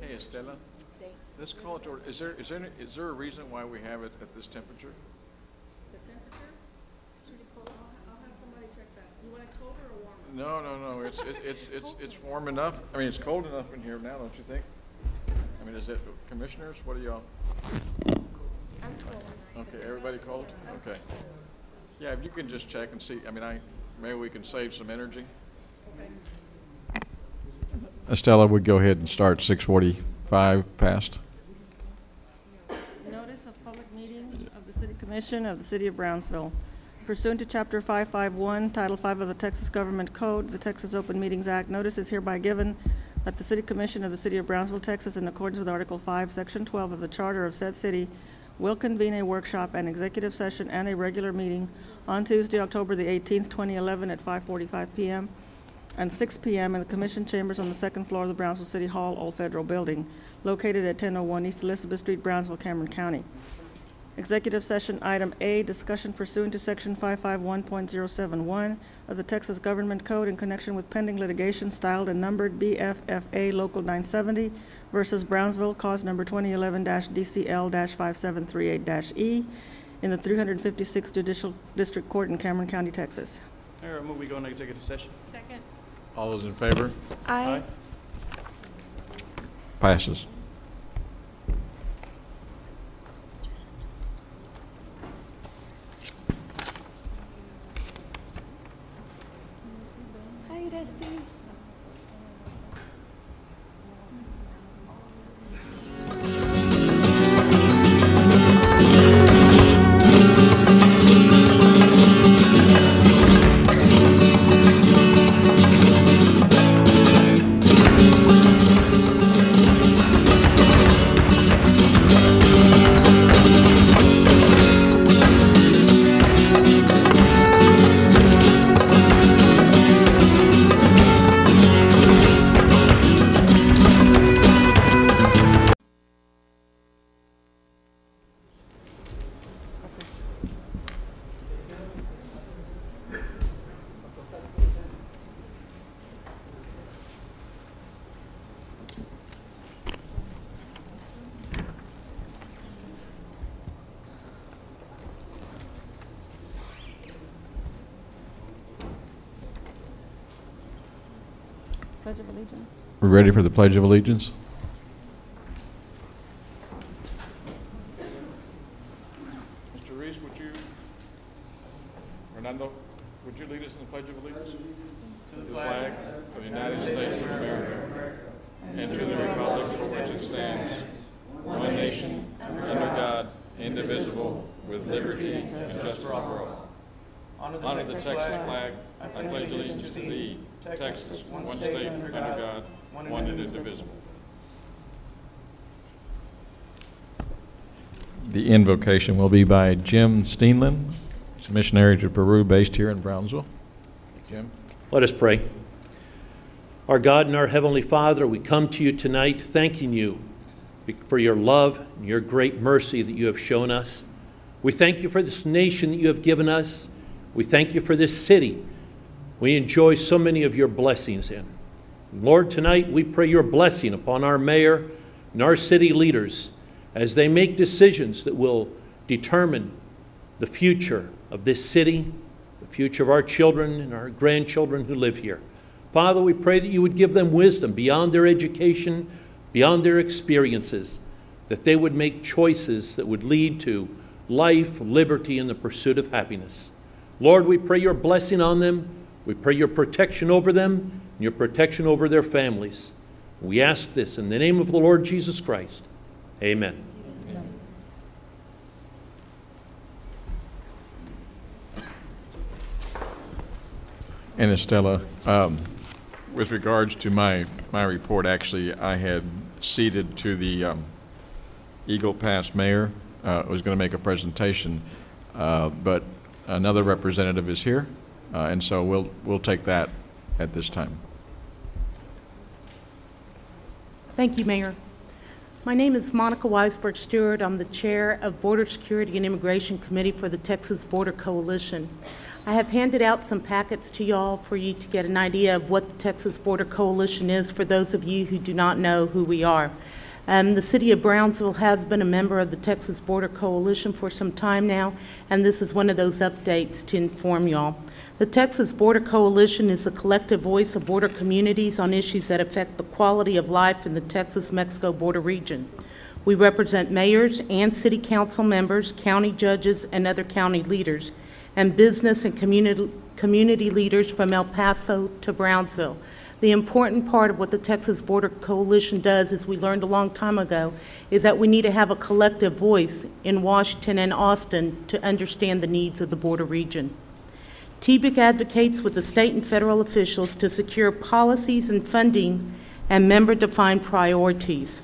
Hey, Estella. This call to order, is there a reason why we have it at this temperature? The temperature? It's really cold. I'll have somebody check that. You want it colder or warmer? No. It's warm enough. I mean, it's cold enough in here now, don't you think? I mean, is it commissioners? What are y'all? I'm cold. Okay, everybody cold? Okay. Yeah, if you can just check and see. I mean, maybe we can save some energy. Okay. Estella, we'd go ahead and start 6:45 past. Notice of public meeting of the City Commission of the City of Brownsville. Pursuant to Chapter 551, Title 5 of the Texas Government Code, the Texas Open Meetings Act, notice is hereby given that the City Commission of the City of Brownsville, Texas, in accordance with Article 5, Section 12 of the Charter of said city, will convene a workshop, an executive session, and a regular meeting on Tuesday, October the 18th, 2011 at 5:45 p.m. and 6 p.m. in the Commission chambers on the second floor of the Brownsville City Hall Old Federal Building, located at 1001 East Elizabeth Street, Brownsville, Cameron County. Executive session item A, discussion pursuant to section 551.071 of the Texas Government Code in connection with pending litigation styled and numbered BFFA Local 970 versus Brownsville, cause number 2011-DCL-5738-E in the 356th Judicial District Court in Cameron County, Texas. All right, move we go into executive session. Second. All those in favor? Aye. Passes. Hi, Dusty. Pledge of Allegiance. We're ready for the Pledge of Allegiance. Mr. Reese, Fernando, would you lead us in the Pledge of Allegiance? To the flag of the United States of America and to the republic for which it stands, one nation, under God, indivisible, with liberty and justice for all. Honor the Texas flag. I pledge allegiance to thee, Texas, one state, under God, one and indivisible. The invocation will be by Jim Steenland. He's a missionary to Peru based here in Brownsville. Jim. Let us pray. Our God and our Heavenly Father, we come to you tonight thanking you for your love and your great mercy that you have shown us. We thank you for this nation that you have given us. We thank you for this city. We enjoy so many of your blessings in. Lord, tonight we pray your blessing upon our mayor and our city leaders as they make decisions that will determine the future of this city, the future of our children and our grandchildren who live here. Father, we pray that you would give them wisdom beyond their education, beyond their experiences, that they would make choices that would lead to life, liberty, and the pursuit of happiness. Lord, we pray your blessing on them. We pray your protection over them and your protection over their families. We ask this in the name of the Lord Jesus Christ. Amen. Amen. And Estella, with regards to my report, actually, I had ceded to the Eagle Pass mayor. Was going to make a presentation, but another representative is here, and so we'll take that at this time. Thank you, Mayor. My name is Monica Weisberg Stewart. I'm the chair of Border Security and Immigration Committee for the Texas Border Coalition. I have handed out some packets to y'all for you to get an idea of what the Texas Border Coalition is for those of you who do not know who we are. The City of Brownsville has been a member of the Texas Border Coalition for some time now, and this is one of those updates to inform y'all. The Texas Border Coalition is a collective voice of border communities on issues that affect the quality of life in the Texas-Mexico border region. We represent mayors and city council members, county judges, and other county leaders, and business and community leaders from El Paso to Brownsville. The important part of what the Texas Border Coalition does, as we learned a long time ago, is that we need to have a collective voice in Washington and Austin to understand the needs of the border region. TBIC advocates with the state and federal officials to secure policies and funding and member-defined priorities.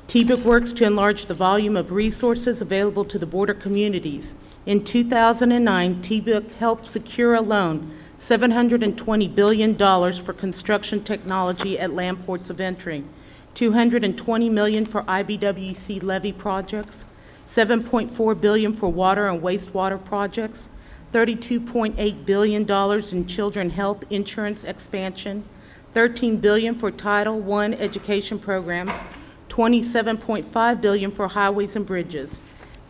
TBIC works to enlarge the volume of resources available to the border communities. In 2009, TBIC helped secure a loan, $720 billion for construction technology at land ports of entry, $220 million for IBWC levee projects, $7.4 billion for water and wastewater projects, $32.8 billion in children health insurance expansion, $13 billion for Title I education programs, $27.5 billion for highways and bridges.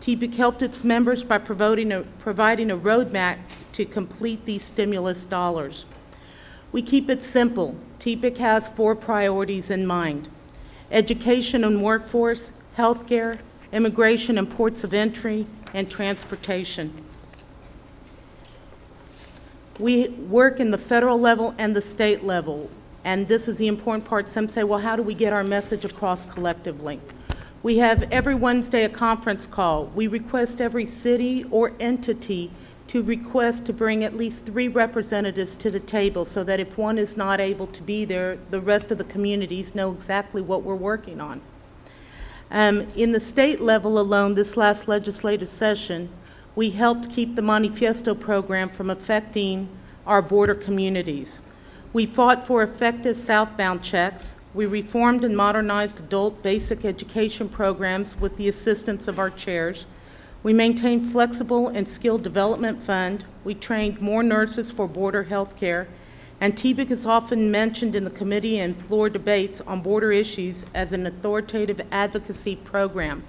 TBIC helped its members by providing a roadmap to complete these stimulus dollars. We keep it simple. TBIC has 4 priorities in mind: education and workforce, healthcare, immigration and ports of entry, and transportation. We work in the federal level and the state level, and this is the important part. Some say, well, how do we get our message across collectively? We have every Wednesday a conference call. We request every city or entity to request to bring at least 3 representatives to the table so that if one is not able to be there, the rest of the communities know exactly what we're working on. In the state level alone, this last legislative session, we helped keep the Manifiesto program from affecting our border communities. We fought for effective southbound checks. We reformed and modernized adult basic education programs with the assistance of our chairs. We maintained flexible and skilled development fund. We trained more nurses for border health care. And TBIC is often mentioned in the committee and floor debates on border issues as an authoritative advocacy program.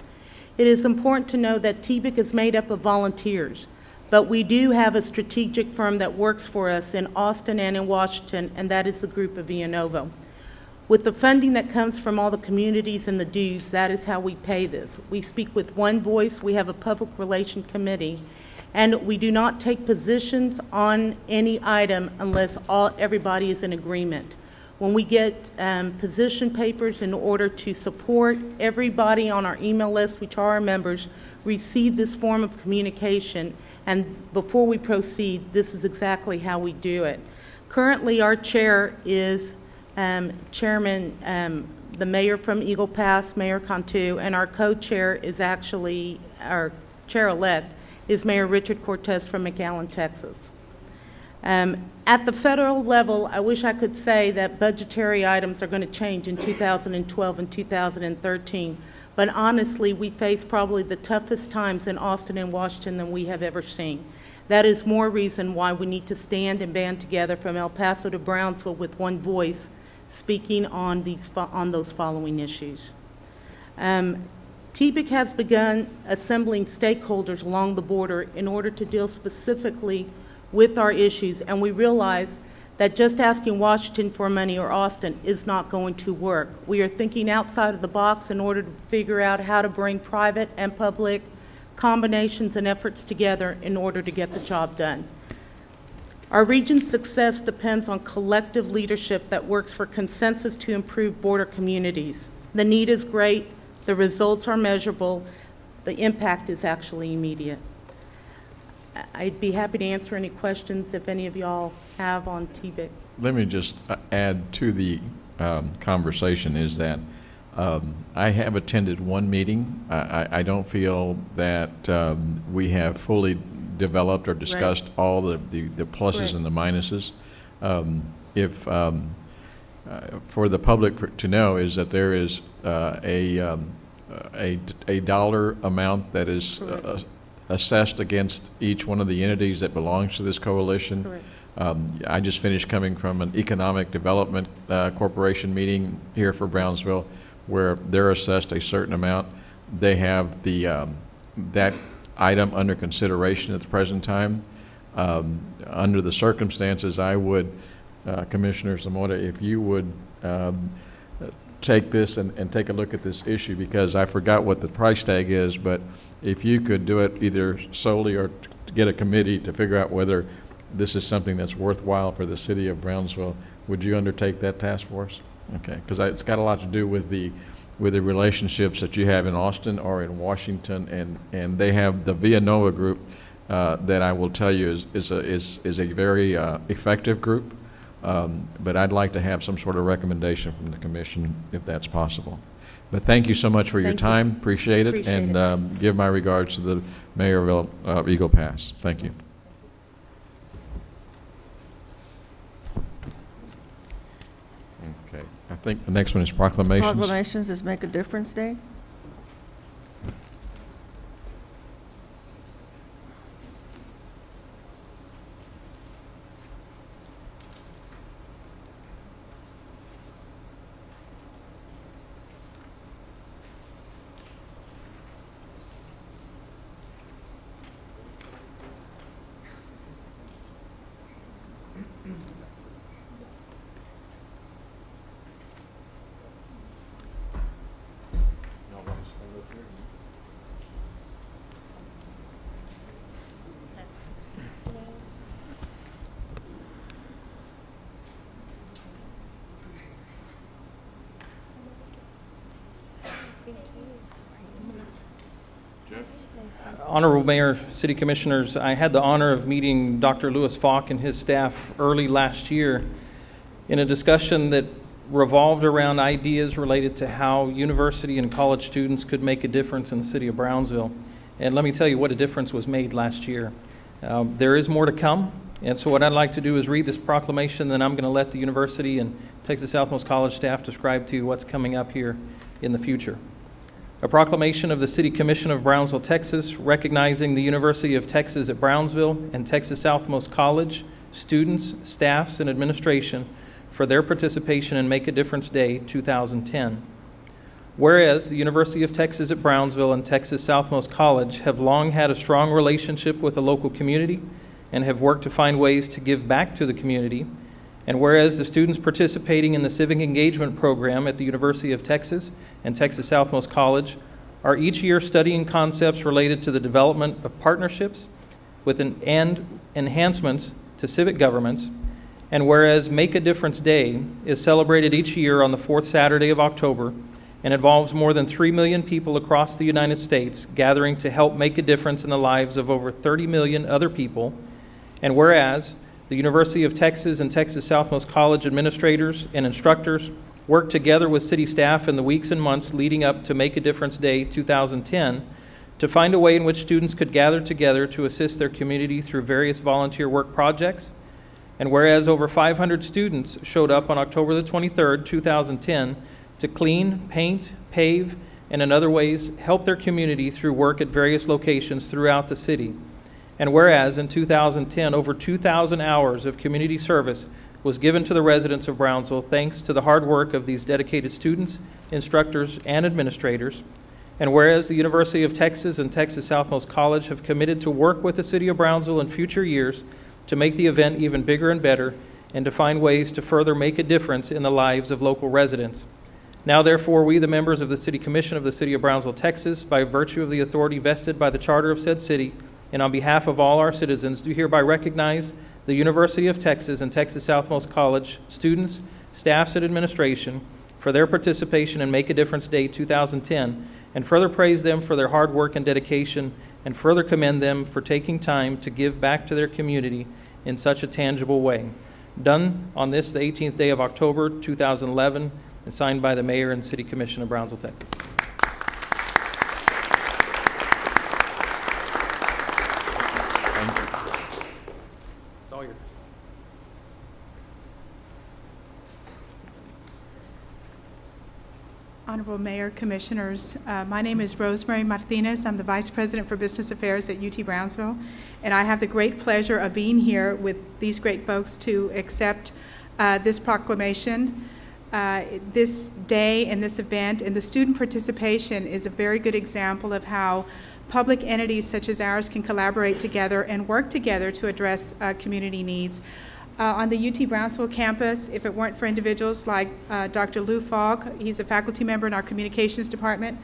It is important to know that TBIC is made up of volunteers, but we do have a strategic firm that works for us in Austin and in Washington, and that is the group of Villanova. With the funding that comes from all the communities and the dues, that is how we pay this. We speak with one voice. We have a public relations committee, and we do not take positions on any item unless everybody is in agreement. When we get position papers in order to support, everybody on our email list, which are our members, receive this form of communication, and before we proceed, this is exactly how we do it. Currently, our chair is Chairman, the mayor from Eagle Pass, Mayor Cantu, and our co-chair is actually, our chair-elect is Mayor Richard Cortez from McAllen, Texas. At the federal level, I wish I could say that budgetary items are going to change in 2012 and 2013, but honestly, we face probably the toughest times in Austin and Washington than we have ever seen. That is more reason why we need to stand and band together from El Paso to Brownsville with one voice, speaking on those following issues. TBIC has begun assembling stakeholders along the border in order to deal specifically with our issues, and we realize that just asking Washington for money or Austin is not going to work. We are thinking outside of the box in order to figure out how to bring private and public combinations and efforts together in order to get the job done. Our region's success depends on collective leadership that works for consensus to improve border communities. The need is great, the results are measurable, the impact is actually immediate. I'd be happy to answer any questions if any of y'all have on TBIC. Let me just add to the conversation is that I have attended one meeting. I don't feel that we have fully developed or discussed all the pluses and the minuses. For the public to know is that there is a dollar amount that is assessed against each one of the entities that belongs to this coalition. Correct. I just finished coming from an economic development corporation meeting here for Brownsville, where they're assessed a certain amount. They have the that item under consideration at the present time. Under the circumstances, I would, Commissioner Zamora, if you would take this and take a look at this issue, because I forgot what the price tag is, but if you could do it either solely or to get a committee to figure out whether this is something that's worthwhile for the city of Brownsville, would you undertake that task force? Okay, because it's got a lot to do with the relationships that you have in Austin or in Washington, and they have the Villanova group that I will tell you is a very effective group. But I'd like to have some sort of recommendation from the commission if that's possible. But thank you so much for your time. Appreciate it. And give my regards to the mayor of Eagle Pass. Thank you. Okay. I think the next one is proclamations. Proclamations is Make a Difference Day. Honorable Mayor, City Commissioners, I had the honor of meeting Dr. Louis Falk and his staff early last year in a discussion that revolved around ideas related to how university and college students could make a difference in the city of Brownsville. And let me tell you what a difference was made last year. There is more to come, and so what I'd like to do is read this proclamation, then I'm going to let the university and Texas Southmost College staff describe to you what's coming up here in the future. A proclamation of the City Commission of Brownsville, Texas, recognizing the University of Texas at Brownsville and Texas Southmost College, students, staffs, and administration for their participation in Make a Difference Day 2010. Whereas the University of Texas at Brownsville and Texas Southmost College have long had a strong relationship with the local community and have worked to find ways to give back to the community, and whereas the students participating in the Civic Engagement Program at the University of Texas and Texas Southmost College are each year studying concepts related to the development of partnerships and enhancements to civic governments, and whereas Make a Difference Day is celebrated each year on the fourth Saturday of October and involves more than 3 million people across the United States gathering to help make a difference in the lives of over 30 million other people, and whereas the University of Texas and Texas Southmost College administrators and instructors worked together with city staff in the weeks and months leading up to Make a Difference Day 2010 to find a way in which students could gather together to assist their community through various volunteer work projects. And whereas over 500 students showed up on October the 23rd, 2010 to clean, paint, pave, and in other ways help their community through work at various locations throughout the city. And whereas in 2010, over 2,000 hours of community service was given to the residents of Brownsville thanks to the hard work of these dedicated students, instructors, and administrators. And whereas the University of Texas and Texas Southmost College have committed to work with the city of Brownsville in future years to make the event even bigger and better and to find ways to further make a difference in the lives of local residents. Now, therefore, we, the members of the City Commission of the City of Brownsville, Texas, by virtue of the authority vested by the charter of said city, and on behalf of all our citizens, do hereby recognize the University of Texas and Texas Southmost College students, staffs, and administration for their participation in Make a Difference Day 2010, and further praise them for their hard work and dedication, and further commend them for taking time to give back to their community in such a tangible way. Done on this, the 18th day of October 2011, and signed by the Mayor and City Commission of Brownsville, Texas. Honorable Mayor, Commissioners, my name is Rosemary Martinez. I'm the Vice President for Business Affairs at UT Brownsville, and I have the great pleasure of being here with these great folks to accept this proclamation. This day and this event and the student participation is a very good example of how public entities such as ours can collaborate together and work together to address community needs. On the UT Brownsville campus, if it weren't for individuals like Dr. Lou Fogg, he's a faculty member in our communications department,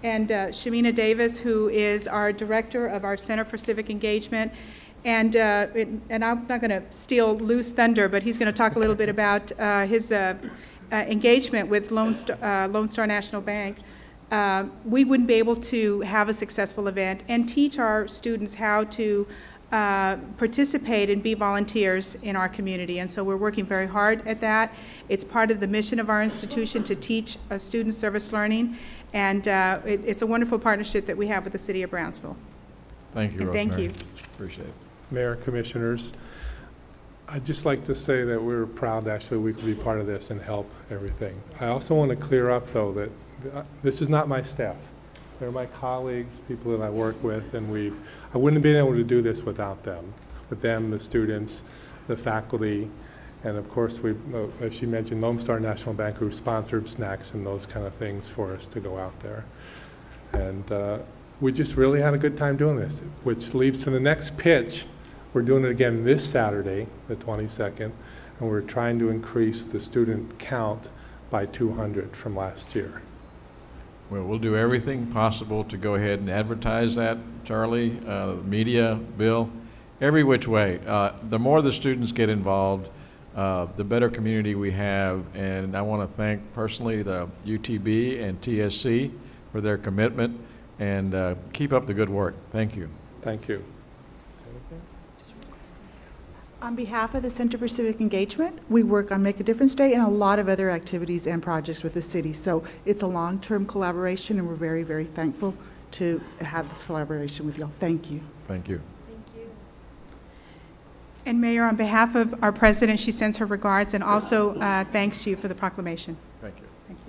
and Shamina Davis, who is our director of our Center for Civic Engagement. And I'm not going to steal Lou's thunder, but he's going to talk a little bit about his engagement with Lone Star National Bank. We wouldn't be able to have a successful event and teach our students how to participate and be volunteers in our community. And so we're working very hard at that. It's part of the mission of our institution to teach student service learning. And it's a wonderful partnership that we have with the City of Brownsville. Thank you, And Rosemary. thank you. Appreciate it. Mayor, Commissioners, I'd just like to say that we're proud actually we could be part of this and help everything. I also want to clear up, though, that this is not my staff. They're my colleagues, people that I work with, and I wouldn't have been able to do this without them. With them, the students, the faculty, and of course, as she mentioned, Lone Star National Bank, who sponsored snacks and those kind of things for us to go out there. And we just really had a good time doing this, which leads to the next pitch. We're doing it again this Saturday, the 22nd, and we're trying to increase the student count by 200 from last year. Well, we'll do everything possible to go ahead and advertise that, Charlie, media, Bill, every which way. The more the students get involved, the better community we have. And I want to thank personally the UTB and TSC for their commitment, and keep up the good work. Thank you. Thank you. On behalf of the Center for Civic Engagement, we work on Make a Difference Day and a lot of other activities and projects with the city. So it's a long-term collaboration, and we're very, very thankful to have this collaboration with y'all. Thank you. Thank you. Thank you. And Mayor, on behalf of our president, she sends her regards and also thanks you for the proclamation. Thank you. Thank you.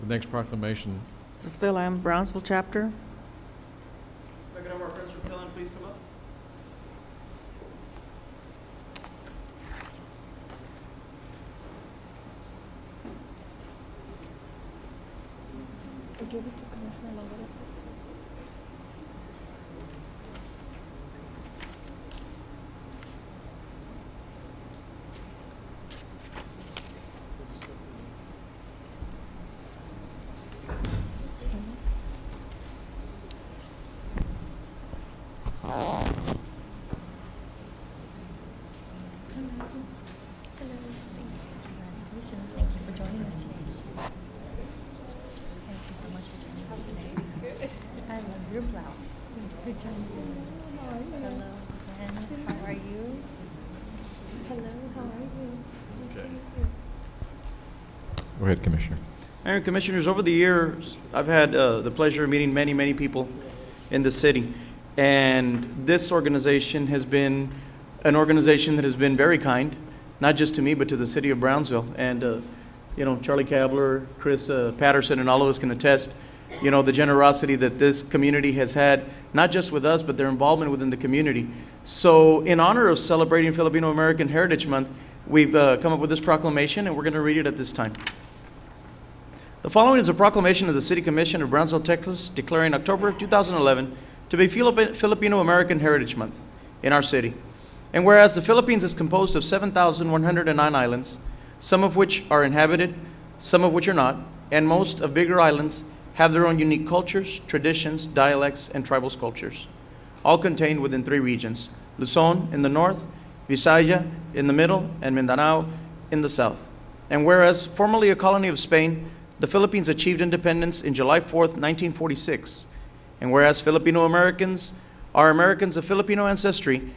The next proclamation. So Phil M., Brownsville chapter. If I could have our friends from Phil M. please come up. Go ahead, Commissioner. Mayor and Commissioners, over the years, I've had the pleasure of meeting many, many people in the city. And this organization has been an organization that has been very kind, not just to me, but to the city of Brownsville. And, you know, Charlie Kabler, Chris Patterson, and all of us can attest, you know, the generosity that this community has had, not just with us, but their involvement within the community. So in honor of celebrating Filipino American Heritage Month, we've come up with this proclamation, and we're going to read it at this time. The following is a proclamation of the City Commission of Brownsville, Texas, declaring October 2011 to be Filipino American Heritage Month in our city. And whereas the Philippines is composed of 7,109 islands, some of which are inhabited, some of which are not, and most of bigger islands have their own unique cultures, traditions, dialects, and tribal sculptures, all contained within 3 regions: Luzon in the north, Visaya in the middle, and Mindanao in the south. And whereas formerly a colony of Spain, the Philippines achieved independence in July 4th, 1946. And whereas Filipino Americans are Americans of Filipino ancestry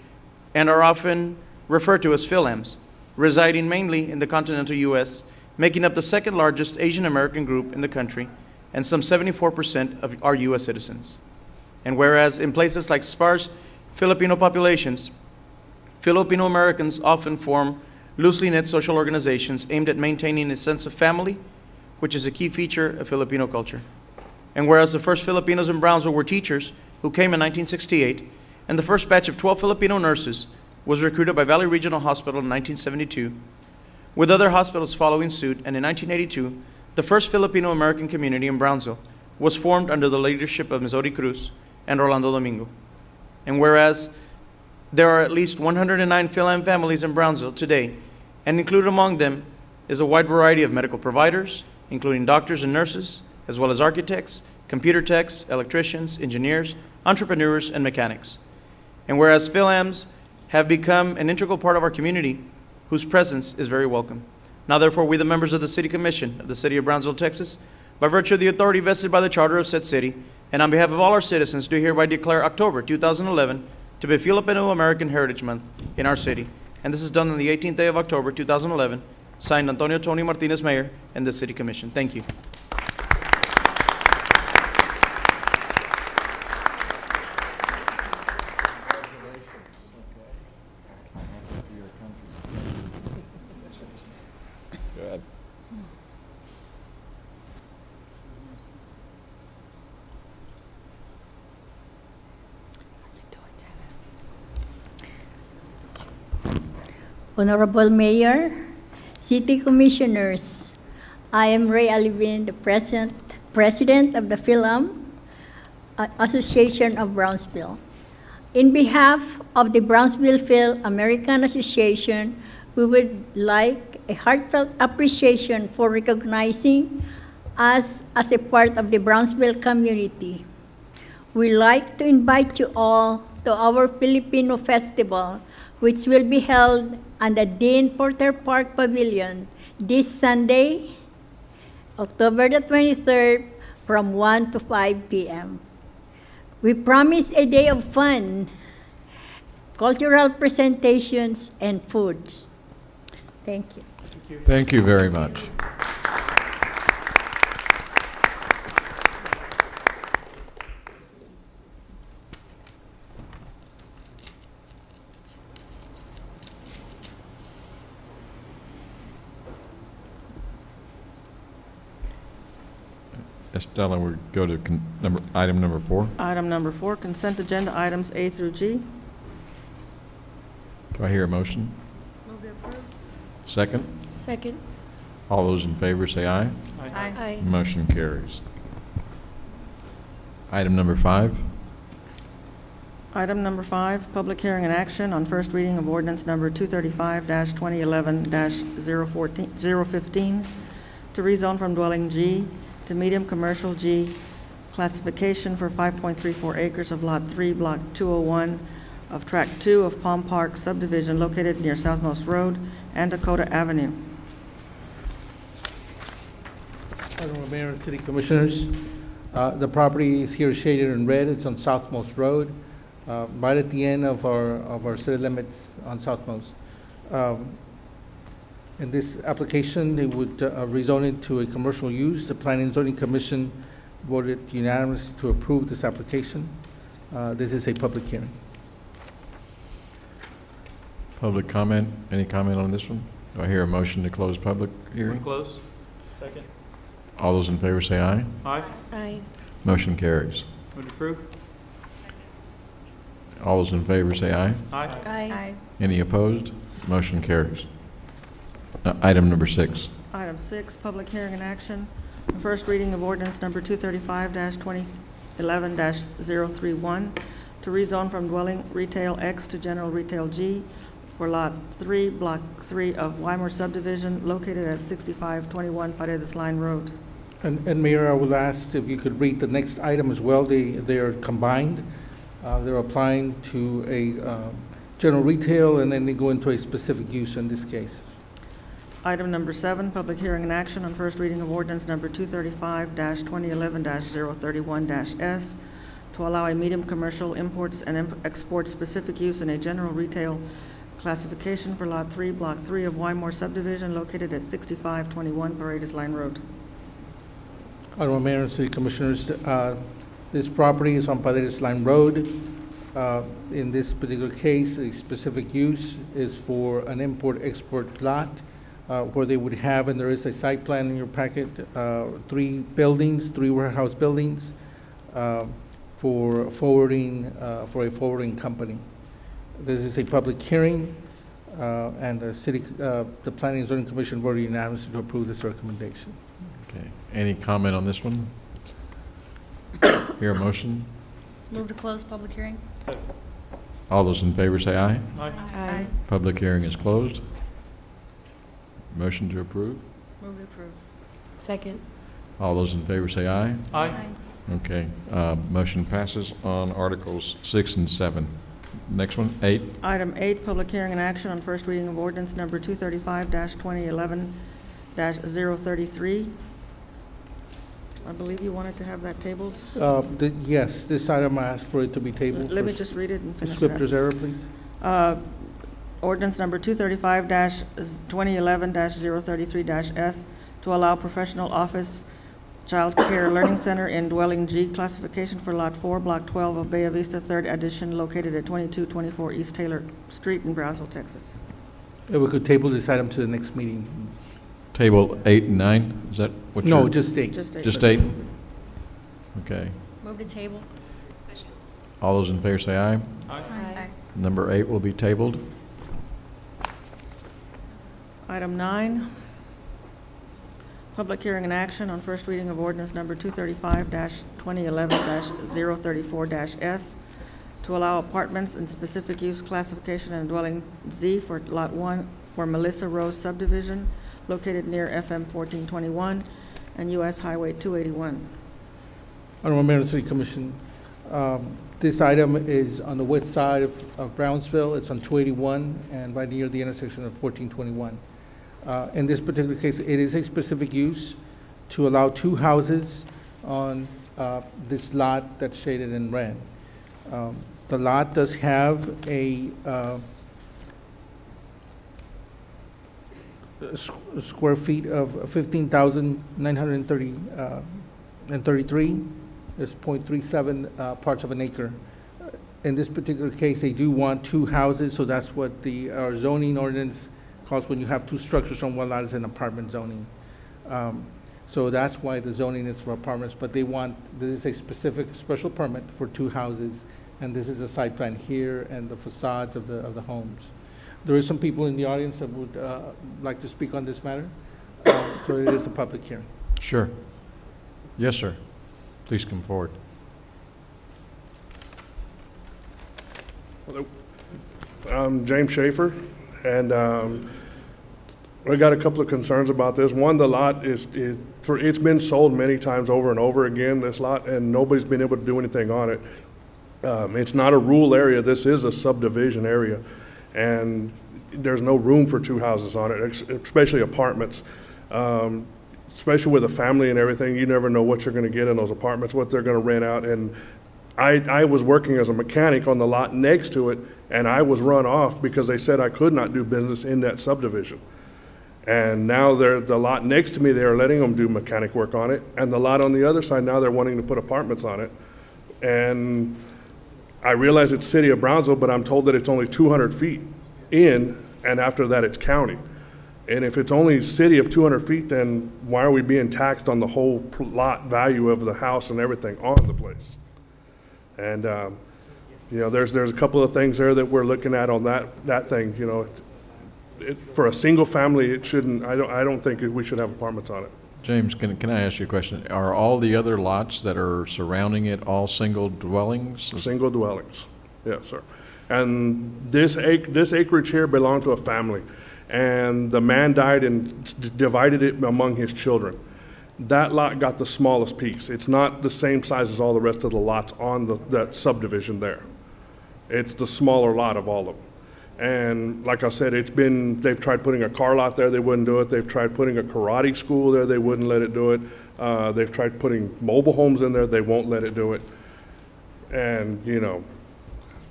and are often referred to as Phil-Ams, residing mainly in the continental U.S., making up the second largest Asian American group in the country, and some 74% of our U.S. citizens. And whereas in places like sparse Filipino populations, Filipino Americans often form loosely knit social organizations aimed at maintaining a sense of family, which is a key feature of Filipino culture. And whereas the first Filipinos in Brownsville were teachers who came in 1968, and the first batch of 12 Filipino nurses was recruited by Valley Regional Hospital in 1972, with other hospitals following suit, and in 1982, the first Filipino-American community in Brownsville was formed under the leadership of Ms. Odi Cruz and Rolando Domingo. And whereas there are at least 109 Phil-Am families in Brownsville today, and included among them is a wide variety of medical providers, including doctors and nurses, as well as architects, computer techs, electricians, engineers, entrepreneurs, and mechanics. And whereas Phil-Ams have become an integral part of our community, whose presence is very welcome. Now, therefore, we, the members of the City Commission of the City of Brownsville, Texas, by virtue of the authority vested by the Charter of said city, and on behalf of all our citizens, do hereby declare October 2011 to be Filipino American Heritage Month in our city. And this is done on the 18th day of October 2011, signed Antonio Tony Martinez, Mayor, and the City Commission. Thank you. Honorable Mayor, City Commissioners, I am Ray Alivin, the President of the Phil-Am Association of Brownsville. In behalf of the Brownsville Phil-American Association, we would like a heartfelt appreciation for recognizing us as a part of the Brownsville community. We'd like to invite you all to our Filipino Festival, which will be held on the Dean Porter Park Pavilion this Sunday, October the 23rd, from 1 to 5 p.m. We promise a day of fun, cultural presentations, and foods. Thank you. Thank you very much. Estella, we go to item number 4. Item number 4, consent agenda items A through G. Do I hear a motion? Move to approve. Second? Second. All those in favor say aye. Aye. Motion carries. Item number 5. Item number 5, public hearing and action on first reading of ordinance number 235-2011-015 to rezone from dwelling G to medium commercial G, classification for 5.34 acres of Lot 3, Block 201 of Tract 2 of Palm Park subdivision located near Southmost Road and Dakota Avenue. Honorable Mayor and City Commissioners, the property is here shaded in red. It's on Southmost Road, right at the end of our city limits on Southmost. In this application, they would rezone it to a commercial use. The Planning and Zoning Commission voted unanimously to approve this application. This is a public hearing. Public comment? Any comment on this one? Do I hear a motion to close public hearing? Close. Second. All those in favor say aye. Aye. Aye. Motion carries. Would approve. All those in favor say aye. Aye. Aye. Any opposed? Motion carries. Item number 6. Item 6, public hearing and action on first reading of ordinance number 235-2011-031 to rezone from dwelling retail X to general retail G for Lot 3, Block 3 of Weimar subdivision located at 6521 Paredes Line Road. And Mayor, I would ask if you could read the next item as well. They are combined. They're applying to a general retail, and then they go into a specific use in this case. Item number 7, public hearing and action on first reading of ordinance number 235-2011-031-S to allow a medium commercial imports and exports specific use in a general retail classification for Lot 3, Block 3 of Weimar subdivision located at 6521 Paredes Line Road. Honorable Mayor and City Commissioners, this property is on Paredes Line Road. In this particular case, a specific use is for an import-export lot where they would have, and there is a site plan in your packet, 3 buildings, 3 warehouse buildings for forwarding, for a forwarding company. This is a public hearing, and the Planning and Zoning Commission voted unanimously to approve this recommendation. Okay. Any comment on this one? Hear a motion? Move to close public hearing. All those in favor say aye. Aye. Public hearing is closed. Motion to approve. Move to approve. Second. All those in favor say aye. Aye. Okay. Motion passes on Articles 6 and 7. Next one, 8. Item 8, public hearing and action on first reading of ordinance number 235-2011-033. I believe you wanted to have that tabled. Yes, this item I asked for it to be tabled. Let me just read it and finish it up. Scriptures error, please. Ordinance number 235-2011-033-S to allow professional office child care learning center in dwelling G classification for Lot 4, Block 12 of Bay Vista 3rd Addition located at 2224 East Taylor Street in Brownsville, Texas. If we could table this item to the next meeting. Table 8 and 9. Is that what No, you're? just 8. Just 8? Okay. Move to table. All those in favor say aye. Aye. Number 8 will be tabled. Item 9, public hearing and action on first reading of ordinance number 235-2011-034-S to allow apartments in specific use classification and dwelling Z for Lot 1 for Melissa Rose subdivision located near FM 1421 and US Highway 281. Honorable Mayor and City Commission, this item is on the west side of Brownsville. It's on 281 and right near the intersection of 1421. In this particular case, it is a specific use to allow 2 houses on this lot that's shaded in red. The lot does have a square feet of 15,933. It's 0.37 parts of an acre. In this particular case, they do want 2 houses, so that's what our zoning ordinance calls when you have 2 structures on one lot is an apartment zoning. So that's why the zoning is for apartments, but this is a specific special permit for 2 houses, and this is a site plan here and the facades of the homes. There is some people in the audience that would like to speak on this matter, so it is a public hearing. Sure. Yes, sir. Please come forward. Hello. I'm James Schaefer, and I got a couple of concerns about this. One, the lot it's been sold many times over and over again, this lot, and nobody's been able to do anything on it. It's not a rural area. This is a subdivision area, and there's no room for 2 houses on it, especially apartments. Especially with a family and everything, you never know what you're going to get in those apartments, what they're going to rent out. And I was working as a mechanic on the lot next to it, and I was run off because they said I could not do business in that subdivision. And now the lot next to me, they're letting them do mechanic work on it, and the lot on the other side, now they're wanting to put apartments on it. And I realize it's city of Brownsville, but I'm told that it's only 200 feet in, and after that it's county. And if it's only city of 200 feet, then why are we being taxed on the whole lot value of the house and everything on the place? And you know, there's a couple of things there that we're looking at on that thing. You know, for a single family, it shouldn't. I don't think we should have apartments on it. James, can I ask you a question? Are all the other lots that are surrounding it all single dwellings? Single dwellings, yes, sir. And this acreage here belonged to a family. And the man died and divided it among his children. That lot got the smallest piece. It's not the same size as all the rest of the lots on that subdivision there. It's the smaller lot of all of them. And like I said, they've tried putting a car lot there, they wouldn't do it. They've tried putting a karate school there, they wouldn't let it do it. They've tried putting mobile homes in there, they won't let it do it. And, you know,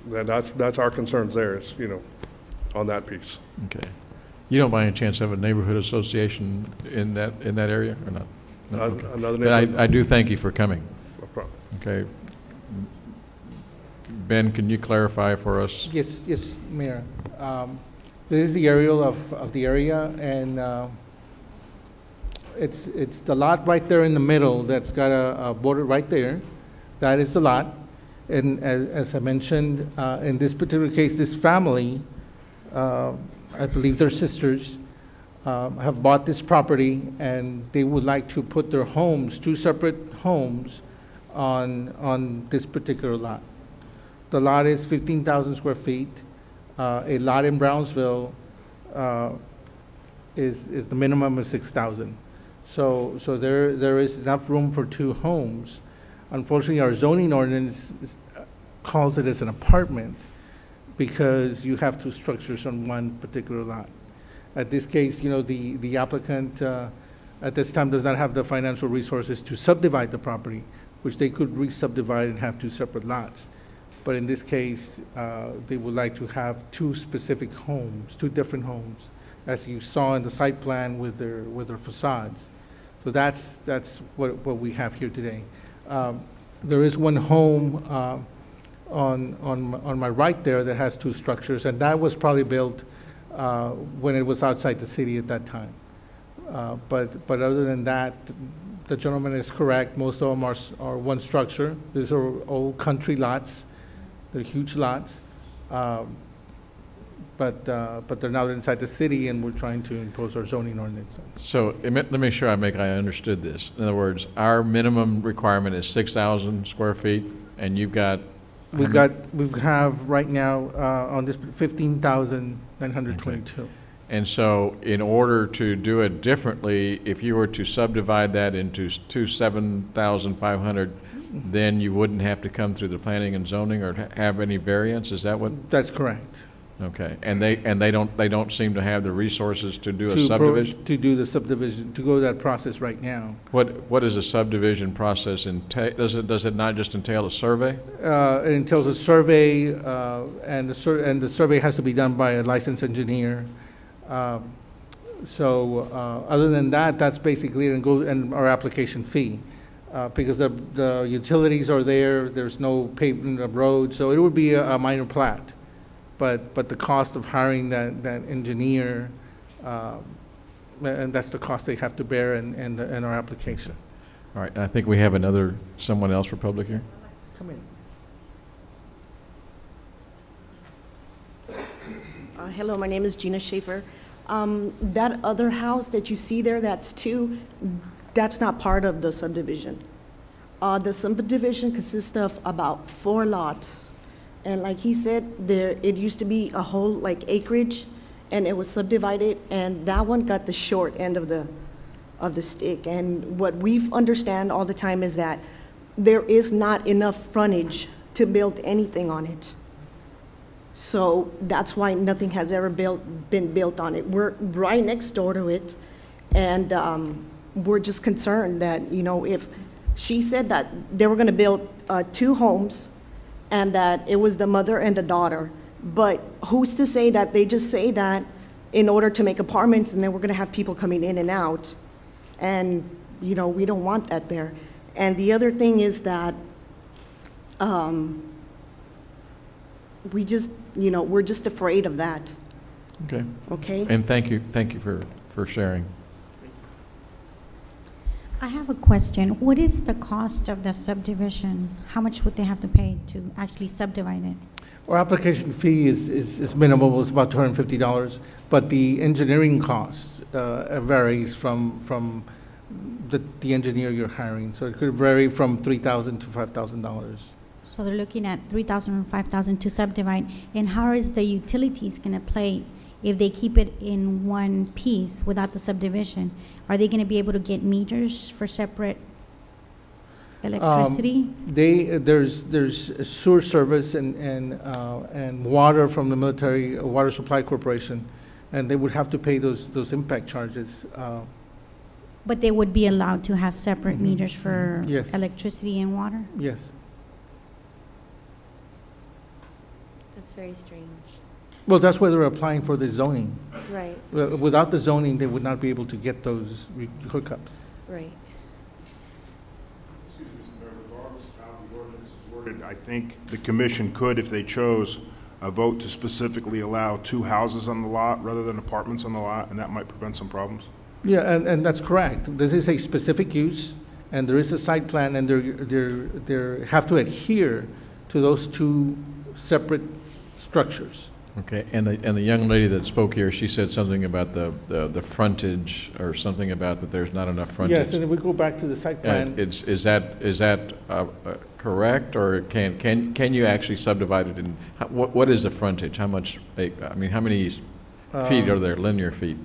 that's our concerns there, is, you know, on that piece. Okay. You don't by any chance have a neighborhood association in that area or not? No? Okay. Another but I do thank you for coming. No problem. Okay. Ben, can you clarify for us? Yes, yes, Mayor. This is the aerial of the area, and it's the lot right there in the middle that's got a border right there. That is the lot. And as I mentioned, in this particular case, this family, I believe they're sisters, have bought this property, and they would like to put their homes, two separate homes, on this particular lot. The lot is 15,000 square feet. A lot in Brownsville is the minimum of 6,000. So there is enough room for two homes. Unfortunately, our zoning ordinance calls it as an apartment because you have two structures on one particular lot. At this case, the applicant at this time does not have the financial resources to subdivide the property, which they could re-subdivide and have two separate lots. But in this case, they would like to have two specific homes, two different homes, as you saw in the site plan with their facades. So that's what we have here today. There is one home on my right there that has two structures, and that was probably built when it was outside the city at that time. But other than that, the gentleman is correct. Most of them are one structure. These are old country lots. They're huge lots, but they're not inside the city, and we're trying to impose our zoning ordinance. So let me make sure I understood this. In other words, our minimum requirement is 6,000 square feet, and you've got. We have right now on this 15,922. Okay. And so, in order to do it differently, if you were to subdivide that into 7,500. Then you wouldn't have to come through the planning and zoning or have any variance. Is that what? That's correct. Okay, and they don't seem to have the resources to do a subdivision. To do the subdivision, to go that process right now. What is a subdivision process entail? Does it not just entail a survey? It entails a survey, and the survey has to be done by a licensed engineer. So other than that, that's basically it, and our application fee. Because the utilities are there, there's no pavement of road, so it would be a minor plat. But the cost of hiring that engineer, and that's the cost they have to bear in our application. All right, I think we have someone else for public here. Come in. Hello, my name is Gina Schaefer. That other house that you see there, that's not part of the subdivision. The subdivision consists of about 4 lots. And like he said, it used to be a whole acreage, and it was subdivided, and that one got the short end of the stick. And what we understand all the time is that there is not enough frontage to build anything on it. So that's why nothing has ever been built on it. We're right next door to it, and we're just concerned that, if she said that they were going to build 2 homes and that it was the mother and the daughter, but who's to say that they just say that in order to make apartments, and then we're going to have people coming in and out, and we don't want that there. And the other thing is that we just, we're just afraid of that. Okay. Okay. And thank you for sharing. I have a question. What is the cost of the subdivision? How much would they have to pay to actually subdivide it? Our application fee is minimal. It's about $250, but the engineering cost varies from the engineer you're hiring. So it could vary from $3,000 to $5,000. So they're looking at $3,000 or $5,000 to subdivide. And how is the utilities going to play if they keep it in one piece without the subdivision? Are they going to be able to get meters for separate electricity? There's sewer service and water from the Military Water Supply Corporation, and they would have to pay those impact charges. But they would be allowed to have separate meters for Yes. electricity and water? Yes. That's very strange. Well, that's why they're applying for the zoning. Right. Without the zoning, they would not be able to get those hookups. Right. Excuse me, Mr. Mayor, regardless of how the ordinance is worded, I think the commission could, if they chose, vote to specifically allow 2 houses on the lot rather than apartments on the lot, and that might prevent some problems. Yeah, and that's correct. This is a specific use, and there is a site plan, and they have to adhere to those 2 separate structures. Okay, and the young lady that spoke here, she said something about the frontage, or something about that there's not enough frontage. Yes, and if we go back to the site plan. Is that correct, or can you actually subdivide it in, what is the frontage? How much, I mean, how many feet are there, linear feet?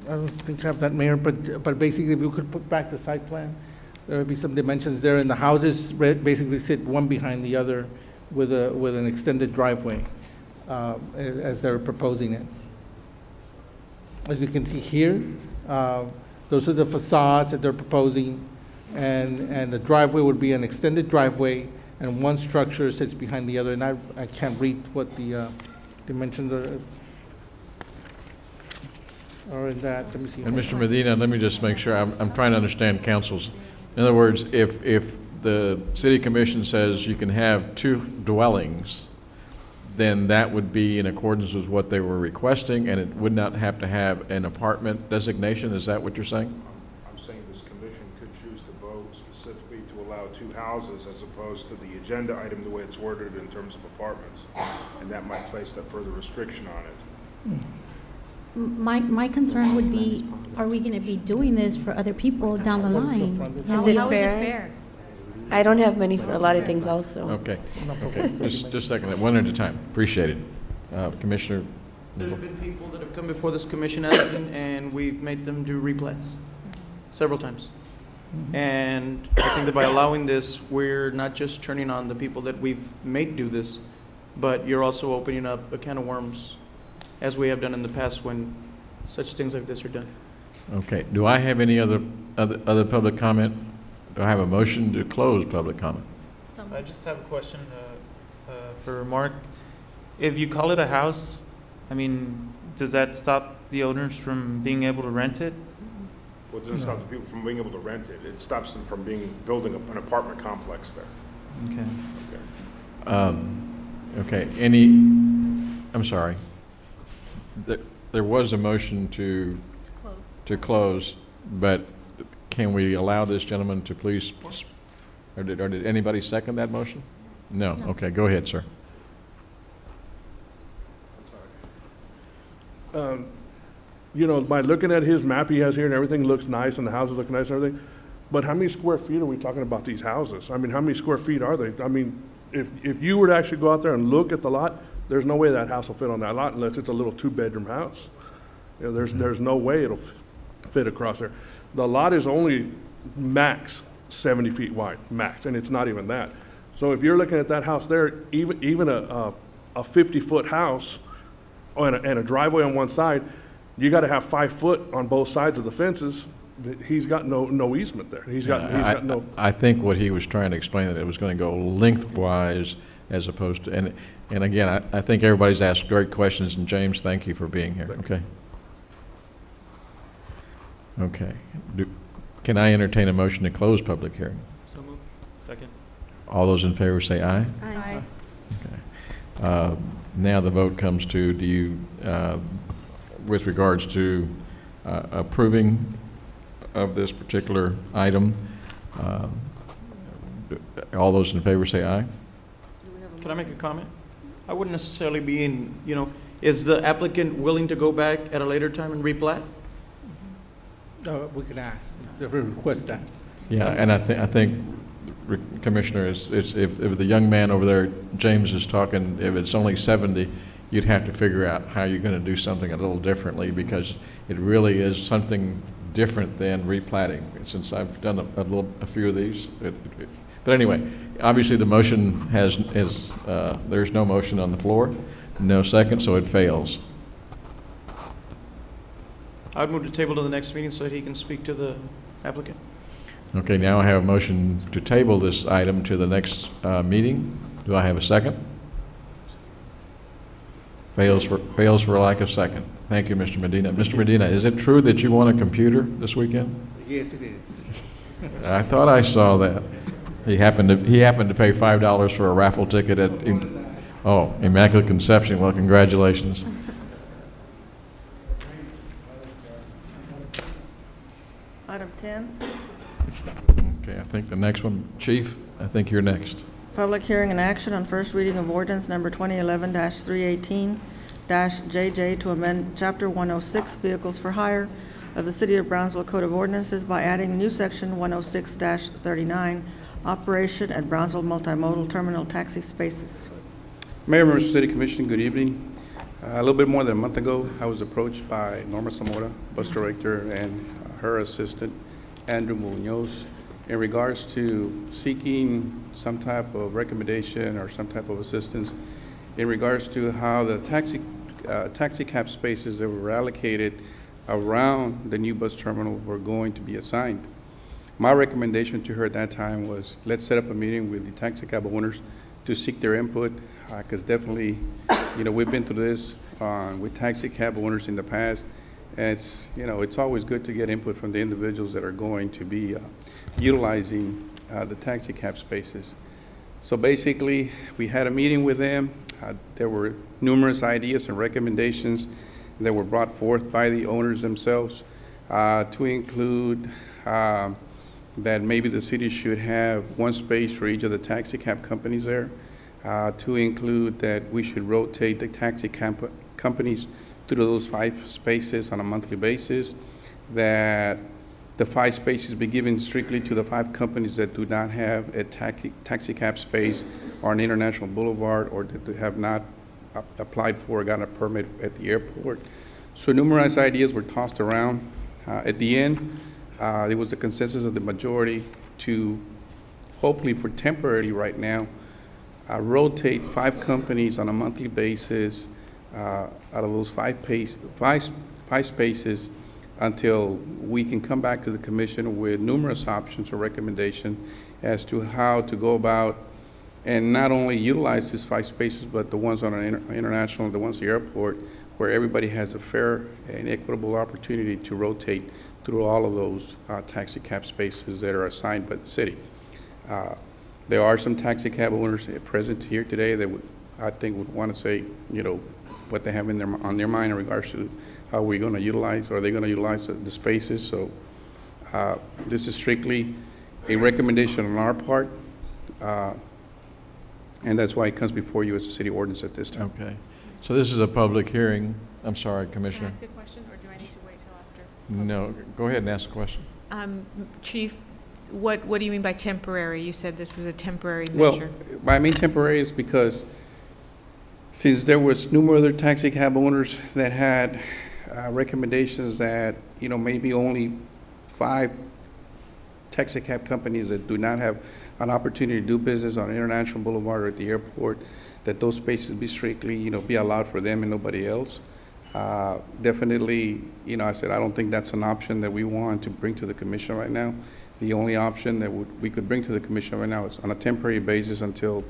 I don't think I have that, Mayor, but basically, if you could put back the site plan, there would be some dimensions there, and the houses basically sit one behind the other with an extended driveway. As they're proposing it. As you can see here, those are the facades that they're proposing, and the driveway would be an extended driveway, and one structure sits behind the other, and I can't read what the dimensions are in that. Let me see. And Mr. Medina, let me just make sure, I'm trying to understand council's. In other words, if the city commission says you can have 2 dwellings, then that would be in accordance with what they were requesting, and it would not have to have an apartment designation. Is that what you're saying? I'm saying this commission could choose to vote specifically to allow 2 houses as opposed to the agenda item the way it's worded in terms of apartments, and that might place that further restriction on it. My concern would be, are we going to be doing this for other people down the line? How is it fair? I don't have money for a lot of things also. Okay. Just a second, one at a time. Appreciate it. Commissioner? There's been people that have come before this commission asking, and we've made them do replats several times. And I think that by allowing this, we're not just turning on the people that we've made do this, but you're also opening up a can of worms, as we have done in the past when such things like this are done. Okay. Do I have any other public comment? Do I have a motion to close public comment? I just have a question for Mark. If you call it a house, I mean, does that stop the owners from being able to rent it? Well, it doesn't stop the people from being able to rent it. It stops them from building an apartment complex there. Okay. Okay. I'm sorry. There was a motion to close, but can we allow this gentleman to please, or did anybody second that motion? No. Okay, go ahead, sir. You know, by looking at his map he has here, and everything looks nice, and the houses look nice and everything, but how many square feet are we talking about these houses? I mean, how many square feet are they? I mean, if you were to actually go out there and look at the lot, there's no way that house will fit on that lot unless it's a little 2-bedroom house. You know, there's no way it'll fit across there. The lot is only max 70 feet wide, max, and it's not even that. So if you're looking at that house there, even a 50-foot house and a driveway on one side, you got to have 5 foot on both sides of the fences. He's got no easement there. He's got no. I think what he was trying to explain, that it was going to go lengthwise as opposed to, and again, I think everybody's asked great questions, and James, thank you for being here. Okay. Okay. Can I entertain a motion to close public hearing? So moved. Second. All those in favor say aye. Aye. Okay. Now the vote comes to, do you, with regards to approving of this particular item, all those in favor say aye. Can I make a comment? I wouldn't necessarily be in, you know, is the applicant willing to go back at a later time and replat? We can ask, if we request that. Yeah, and I think, Commissioner, if the young man over there, James, is talking, if it's only 70, you'd have to figure out how you're going to do something a little differently, because it really is something different than replatting, since I've done a few of these. But anyway, obviously the motion there's no motion on the floor, no second, so it fails. I'd move the table to the next meeting so that he can speak to the applicant. Okay, now I have a motion to table this item to the next meeting. Do I have a second? Fails for lack of second. Thank you, Mr. Medina. Mr. Medina, is it true that you want a computer this weekend? Yes, it is. I thought I saw that. He happened to pay $5 for a raffle ticket at Immaculate Conception. Well, congratulations. Item 10, Okay, I think the next one, Chief, I think you're next. public hearing and action on first reading of ordinance number 2011-318-JJ to amend Chapter 106 Vehicles for Hire of the City of Brownsville Code of Ordinances by adding new Section 106-39, Operation at Brownsville Multimodal Terminal Taxi Spaces. Mayor, members of the City Commission, good evening. A little bit more than a month ago, I was approached by Norma Zamora, bus director, and her assistant, Andrew Munoz, in regards to seeking some type of recommendation or some type of assistance in regards to how the taxi cab spaces that were allocated around the new bus terminal were going to be assigned. My recommendation to her at that time was, let's set up a meeting with the taxi cab owners to seek their input, because definitely, we've been through this with taxi cab owners in the past, and it's always good to get input from the individuals that are going to be utilizing the taxi cab spaces. So basically, we had a meeting with them. There were numerous ideas and recommendations that were brought forth by the owners themselves, to include that maybe the city should have one space for each of the taxi cab companies there, to include that we should rotate the taxi companies through those 5 spaces on a monthly basis, that the 5 spaces be given strictly to the 5 companies that do not have a taxi cab space or an international boulevard, or that have not applied for or gotten a permit at the airport. So numerous ideas were tossed around. At the end, there was a consensus of the majority to, hopefully for temporary right now, rotate 5 companies on a monthly basis out of those 5 spaces until we can come back to the commission with numerous options or recommendations as to how to go about and not only utilize these 5 spaces, but the ones on an international and the ones at the airport, where everybody has a fair and equitable opportunity to rotate through all of those taxi cab spaces that are assigned by the city. There are some taxi cab owners present here today that I think would want to say, what they have on their mind in regards to how we're going to utilize, or are they going to utilize the spaces. So this is strictly a recommendation on our part, and that's why it comes before you as a city ordinance at this time. Okay. So this is a public hearing. I'm sorry, Commissioner. Can I ask a question, or do I need to wait till after? No, go ahead and ask a question. Chief, what do you mean by temporary? You said this was a temporary measure. Well, I mean temporary is because since there was numerous other taxi cab owners that had recommendations that, maybe only 5 taxi cab companies that do not have an opportunity to do business on International Boulevard or at the airport, that those spaces be strictly, be allowed for them and nobody else. Definitely, I said, I don't think that's an option that we want to bring to the commission right now. The only option that we could bring to the commission right now is on a temporary basis until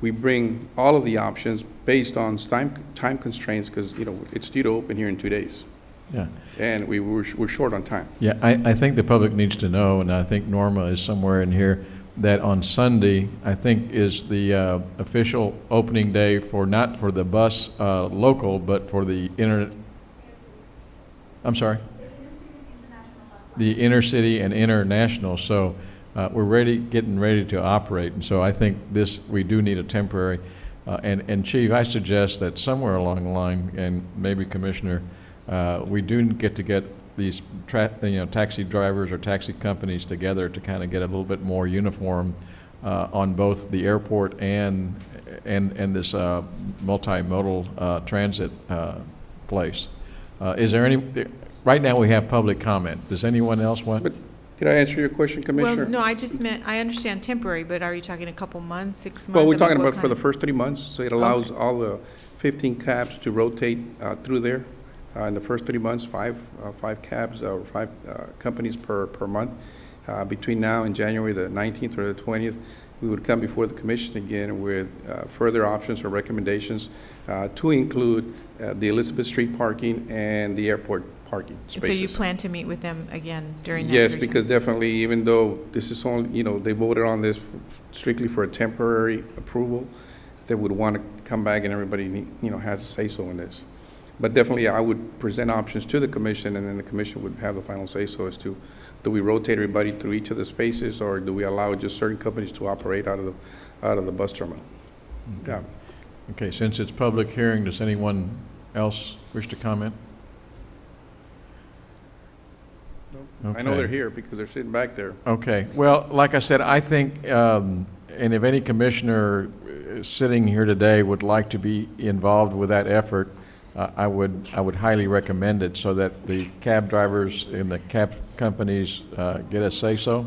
we bring all of the options based on time constraints, because, it's due to open here in 2 days. Yeah. And we're short on time. Yeah, I think the public needs to know, and I think Norma is somewhere in here, that on Sunday, I think, is the official opening day for, not for the bus local, but for the I'm sorry? The intercity and international. So we're getting ready to operate. And so I think we do need a temporary. And Chief, I suggest that somewhere along the line, and maybe Commissioner, we do get these taxi drivers or taxi companies together to kind of get a little bit more uniform on both the airport and this multimodal transit place. Is there any? Right now we have public comment. Does anyone else want? But can I answer your question, Commissioner? Well, no, I just meant, I understand temporary, but are you talking a couple months, 6 months? Well, we're talking about for the first 3 months, so it allows all the 15 cabs to rotate through there. In the first 3 months, 5 cabs or 5 companies per month. Between now and January the 19th or the 20th, we would come before the commission again with further options or recommendations to include the Elizabeth Street parking and the airport parking And spaces. so you plan to meet with them again during that Yes, period of because time? definitely, even though this is only, they voted on this strictly for a temporary approval, they would want to come back and everybody, has a say-so in this. But definitely, I would present options to the commission, and then the commission would have the final say-so as to, do we rotate everybody through each of the spaces, or do we allow just certain companies to operate out of the bus terminal? Okay. Yeah. Okay, since it's public hearing, does anyone else wish to comment? I know they're here because they're sitting back there. Okay. Well, like I said, I think, and if any commissioner sitting here today would like to be involved with that effort, I would highly recommend it so that the cab drivers and the cab companies get a say-so.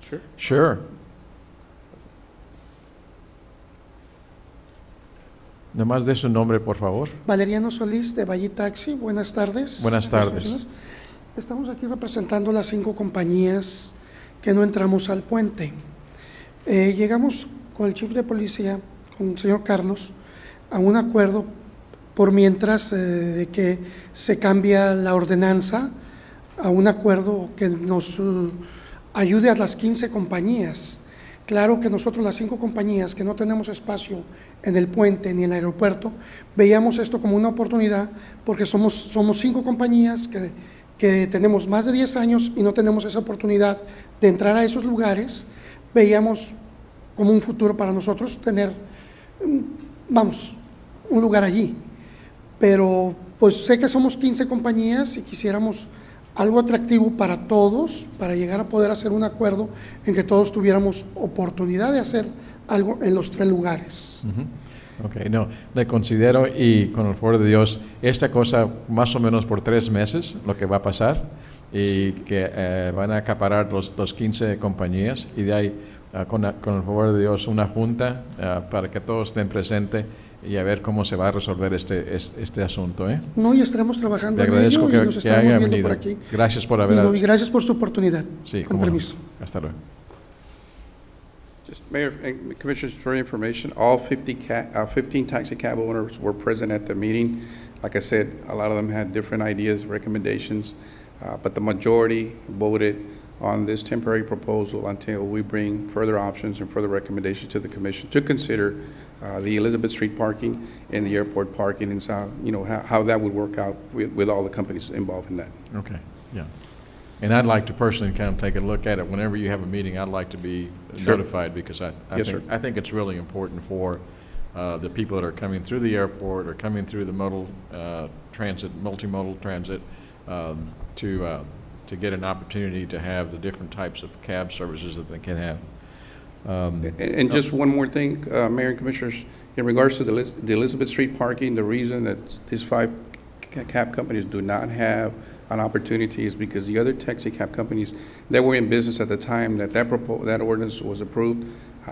Sure. Sure. Nomás de su nombre, por favor. Valeriano Solís, de Valle Taxi. Buenas tardes. Buenas tardes. Estamos aquí representando las 5 compañías que no entramos al puente. Llegamos con el chief de policía, con el señor Carlos, a un acuerdo por mientras de que se cambia la ordenanza, a un acuerdo que nos ayude a las 15 compañías. Claro que nosotros, las 5 compañías que no tenemos espacio en el puente ni en el aeropuerto, veíamos esto como una oportunidad porque somos 5 compañías que tenemos más de 10 años y no tenemos esa oportunidad de entrar a esos lugares. Veíamos como un futuro para nosotros tener, un lugar allí. Pero pues sé que somos 15 compañías y quisiéramos algo atractivo para todos, para llegar a poder hacer un acuerdo en que todos tuviéramos oportunidad de hacer algo en los 3 lugares. Ok, no, le considero, y con el favor de Dios, esta cosa más o menos por 3 meses, lo que va a pasar, y que van a acaparar los 15 compañías, y de ahí, con el favor de Dios, una junta para que todos estén presentes y a ver cómo se va a resolver este asunto. No, y estaremos trabajando Le agradezco en ello y nos que estaremos haya viendo venido. por aquí. Gracias por haber... Y gracias por su oportunidad. Sí, con cómo no. permiso. Hasta luego. Just Mayor and Commissioners, for information, all 15 taxi cab owners were present at the meeting. Like I said, a lot of them had different ideas, recommendations, but the majority voted on this temporary proposal until we bring further options and further recommendations to the Commission to consider the Elizabeth Street parking and the airport parking, and how that would work out with all the companies involved in that. Okay, yeah. And I'd like to personally kind of take a look at it. Whenever you have a meeting, I'd like to be notified, because I think it's really important for the people that are coming through the airport or coming through the multimodal transit to get an opportunity to have the different types of cab services that they can have. And just one more thing, Mayor and Commissioners, in regards to the Elizabeth Street parking, the reason that these 5 cab companies do not have an opportunity is because the other taxi cab companies that were in business at the time that ordinance was approved,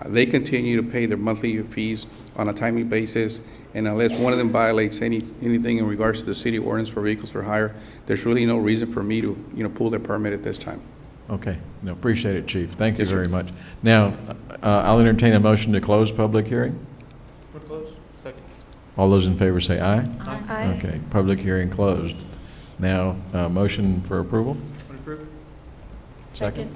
they continue to pay their monthly fees on a timely basis, and unless one of them violates anything in regards to the city ordinance for vehicles for hire, there's really no reason for me to pull their permit at this time. Okay, no, appreciate it, Chief. Thank you Yes, very sir. much. Now, I'll entertain a motion to close public hearing. Let's close. Second. All those in favor say aye. Aye. Aye. Okay, public hearing closed. Now, motion for approval. Approve. Second.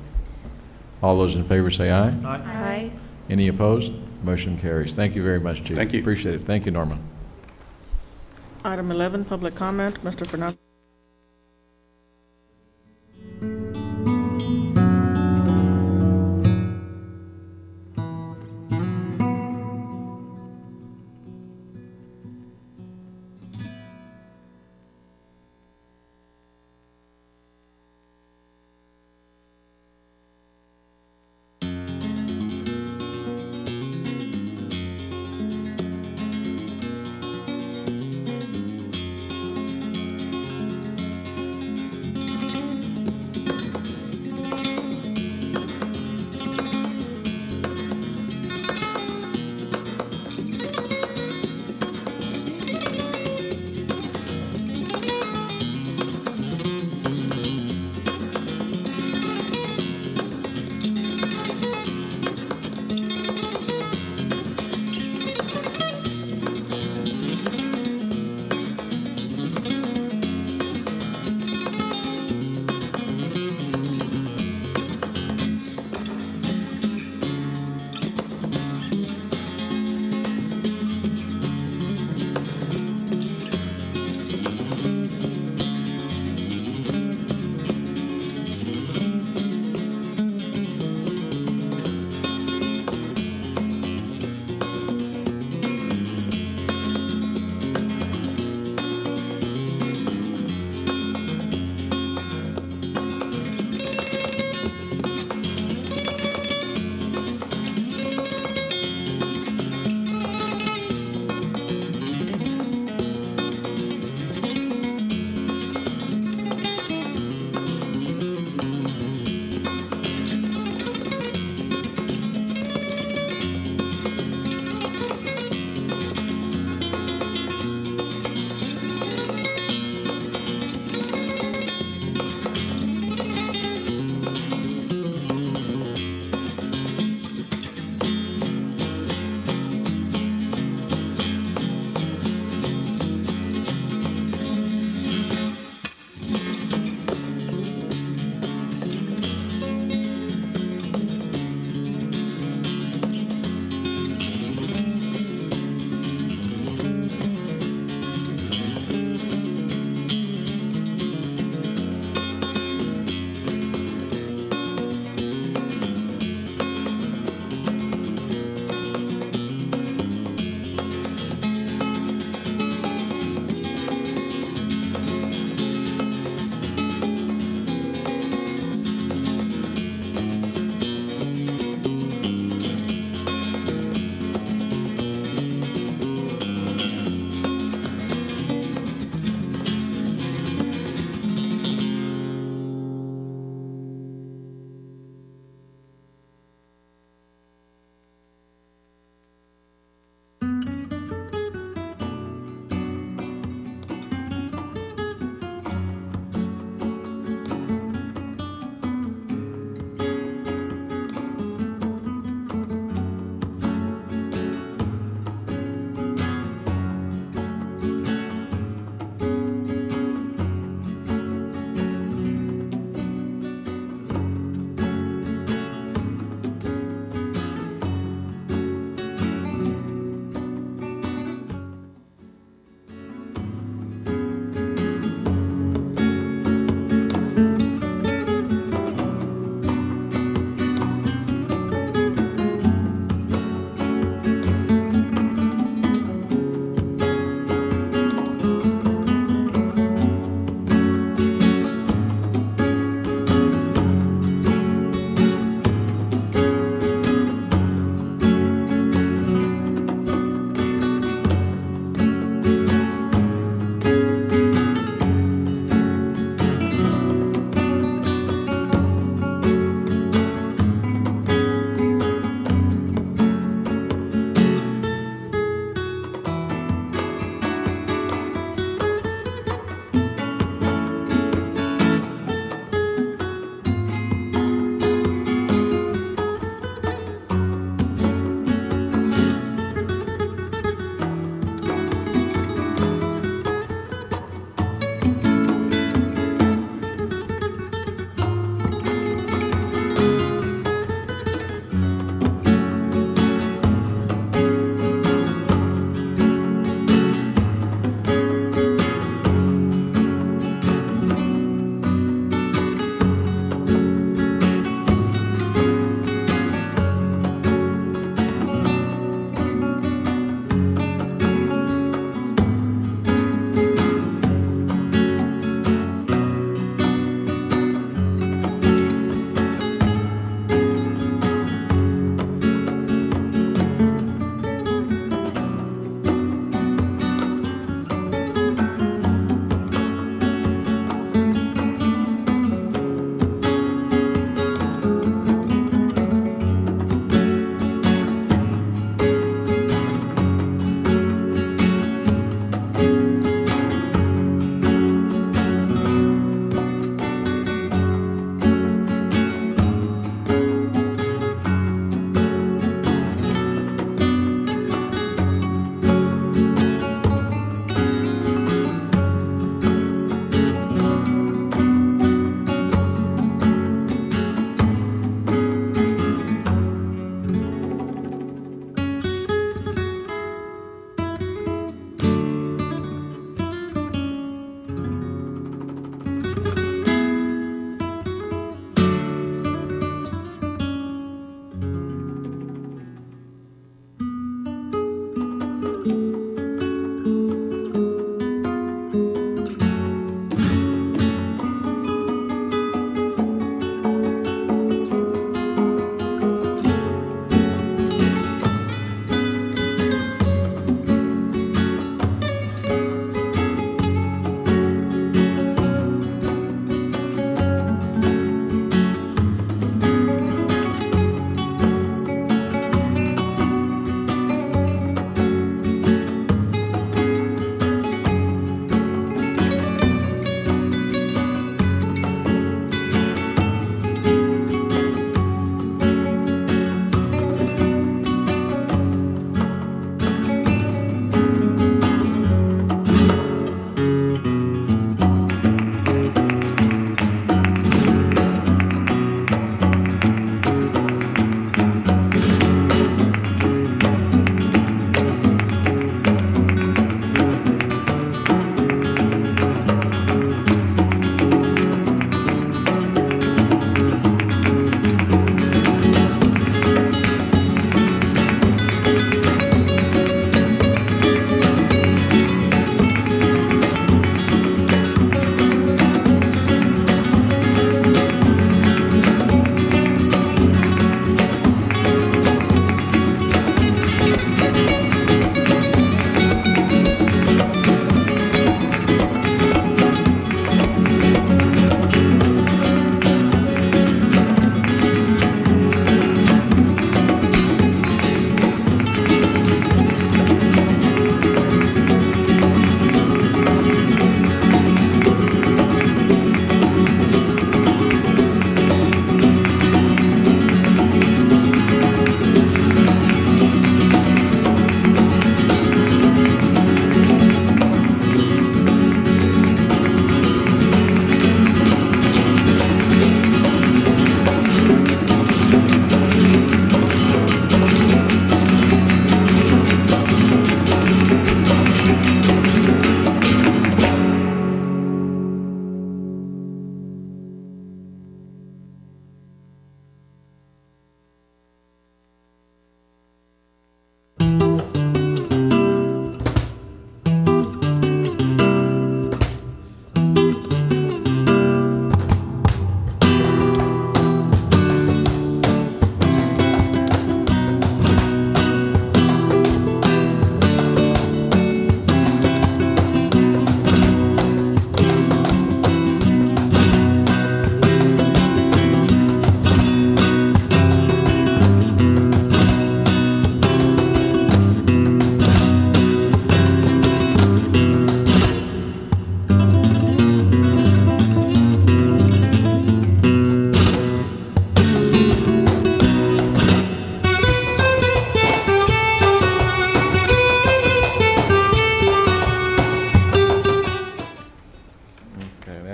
All those in favor say aye. Aye. Aye. Any opposed? Motion carries. Thank you very much, Chief. Thank you. Appreciate it. Thank you, Norma. Item 11, public comment. Mr. Fernandez.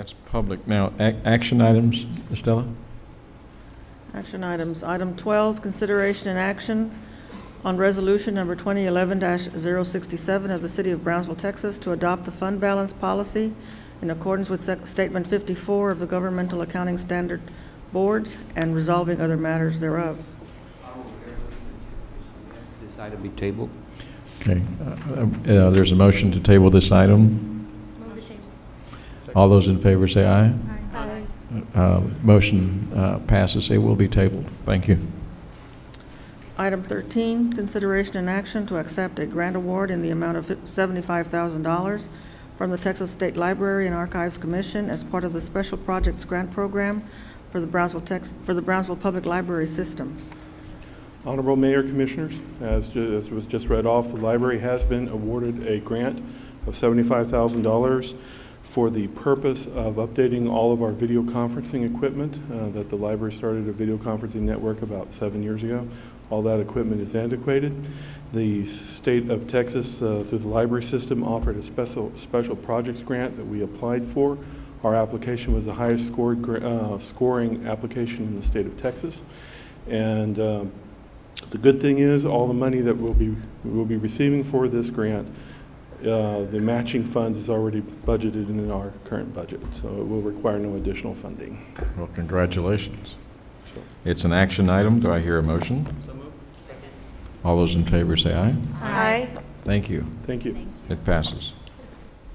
That's public. Now, action items, Estella? Action items. Item 12, consideration and action on resolution number 2011-067 of the City of Brownsville, Texas, to adopt the fund balance policy in accordance with Statement 54 of the Governmental Accounting Standard Boards and resolving other matters thereof. This item be tabled. Okay. There's a motion to table this item. Move the table. All those in favor say aye. Aye. Motion passes. It will be tabled. Thank you. Item 13, consideration and action to accept a grant award in the amount of $75,000 from the Texas State Library and Archives Commission as part of the Special Projects Grant Program for the Brownsville Public Library System. Honorable Mayor, Commissioners, as was just read off, the library has been awarded a grant of $75,000 for the purpose of updating all of our video conferencing equipment that the library started a video conferencing network about 7 years ago. All that equipment is antiquated. The state of Texas, through the library system, offered a special projects grant that we applied for. Our application was the highest scoring application in the state of Texas. And the good thing is all the money that we'll be receiving for this grant, the matching funds is already budgeted in our current budget, so it will require no additional funding. Well, congratulations. It's an action item. Do I hear a motion? So moved. Second. All those in favor say aye. Aye. Thank you. Thank you. It passes.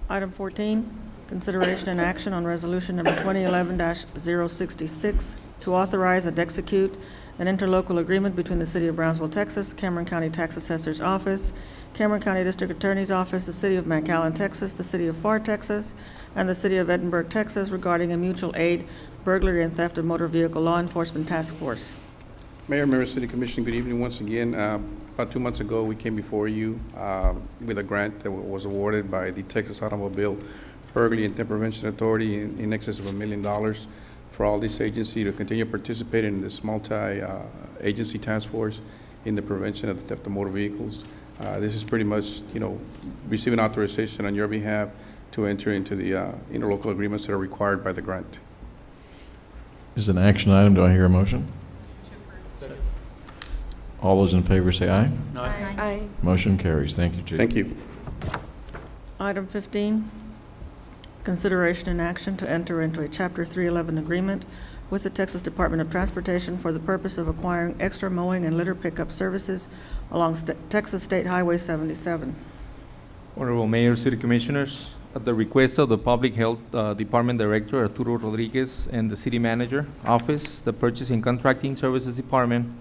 Item 14, consideration and action on resolution number 2011-066 to authorize and execute an interlocal agreement between the City of Brownsville, Texas, Cameron County Tax Assessor's Office, Cameron County District Attorney's Office, the City of McAllen, Texas, the City of FAR, Texas, and the City of Edinburgh, Texas, regarding a mutual aid, burglary, and theft of motor vehicle law enforcement task force. Mayor, Member City Commission, good evening once again. About 2 months ago, we came before you with a grant that was awarded by the Texas Automobile Burglary and Theft Prevention Authority in excess of $1 million for all this agency to continue participating in this multi-agency task force in the prevention of the theft of motor vehicles. This is pretty much, receiving authorization on your behalf to enter into the interlocal agreements that are required by the grant. This is an action item. Do I hear a motion? Second. All those in favor say aye. Aye. Aye. Motion carries. Thank you, Chief. Thank you. Item 15, consideration and action to enter into a Chapter 311 agreement with the Texas Department of Transportation for the purpose of acquiring extra mowing and litter pickup services along Texas State Highway 77. Honorable Mayor, City Commissioners, at the request of the Public Health Department Director Arturo Rodriguez and the City Manager Office, the Purchasing Contracting Services Department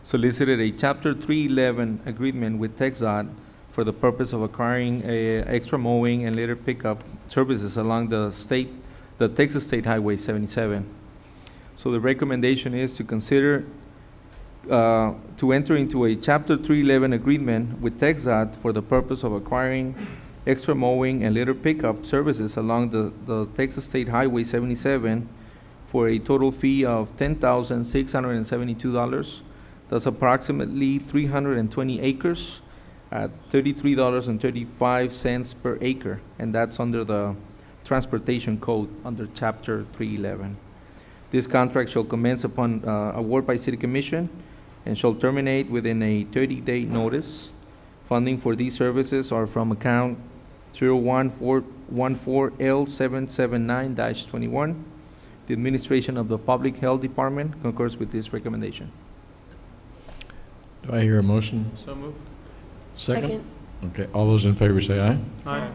solicited a Chapter 311 agreement with TxDOT for the purpose of acquiring extra mowing and litter pickup services along the Texas State Highway 77. So the recommendation is to consider to enter into a Chapter 311 agreement with TxDOT for the purpose of acquiring extra mowing and litter pickup services along the Texas State Highway 77 for a total fee of $10,672. That's approximately 320 acres at $33.35 per acre, and that's under the Transportation Code under Chapter 311. This contract shall commence upon award by City Commission and shall terminate within a 30-day notice. Funding for these services are from account 01414L779-21. The administration of the Public Health Department concurs with this recommendation. Do I hear a motion? So moved. Second? Okay. All those in favor say aye. Aye.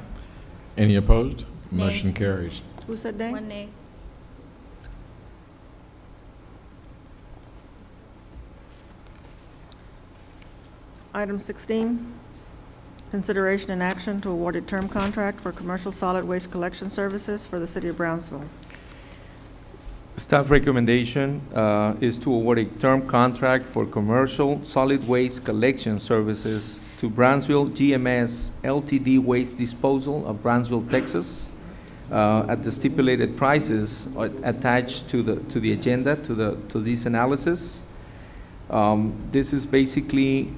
Any opposed? Nay. Motion carries. Who said nay? 1 nay. Item 16, consideration and action to award a term contract for commercial solid waste collection services for the City of Brownsville. Staff recommendation is to award a term contract for commercial solid waste collection services to Brownsville GMS Ltd. Waste Disposal of Brownsville, Texas, at the stipulated prices attached to the agenda to this analysis. This is basically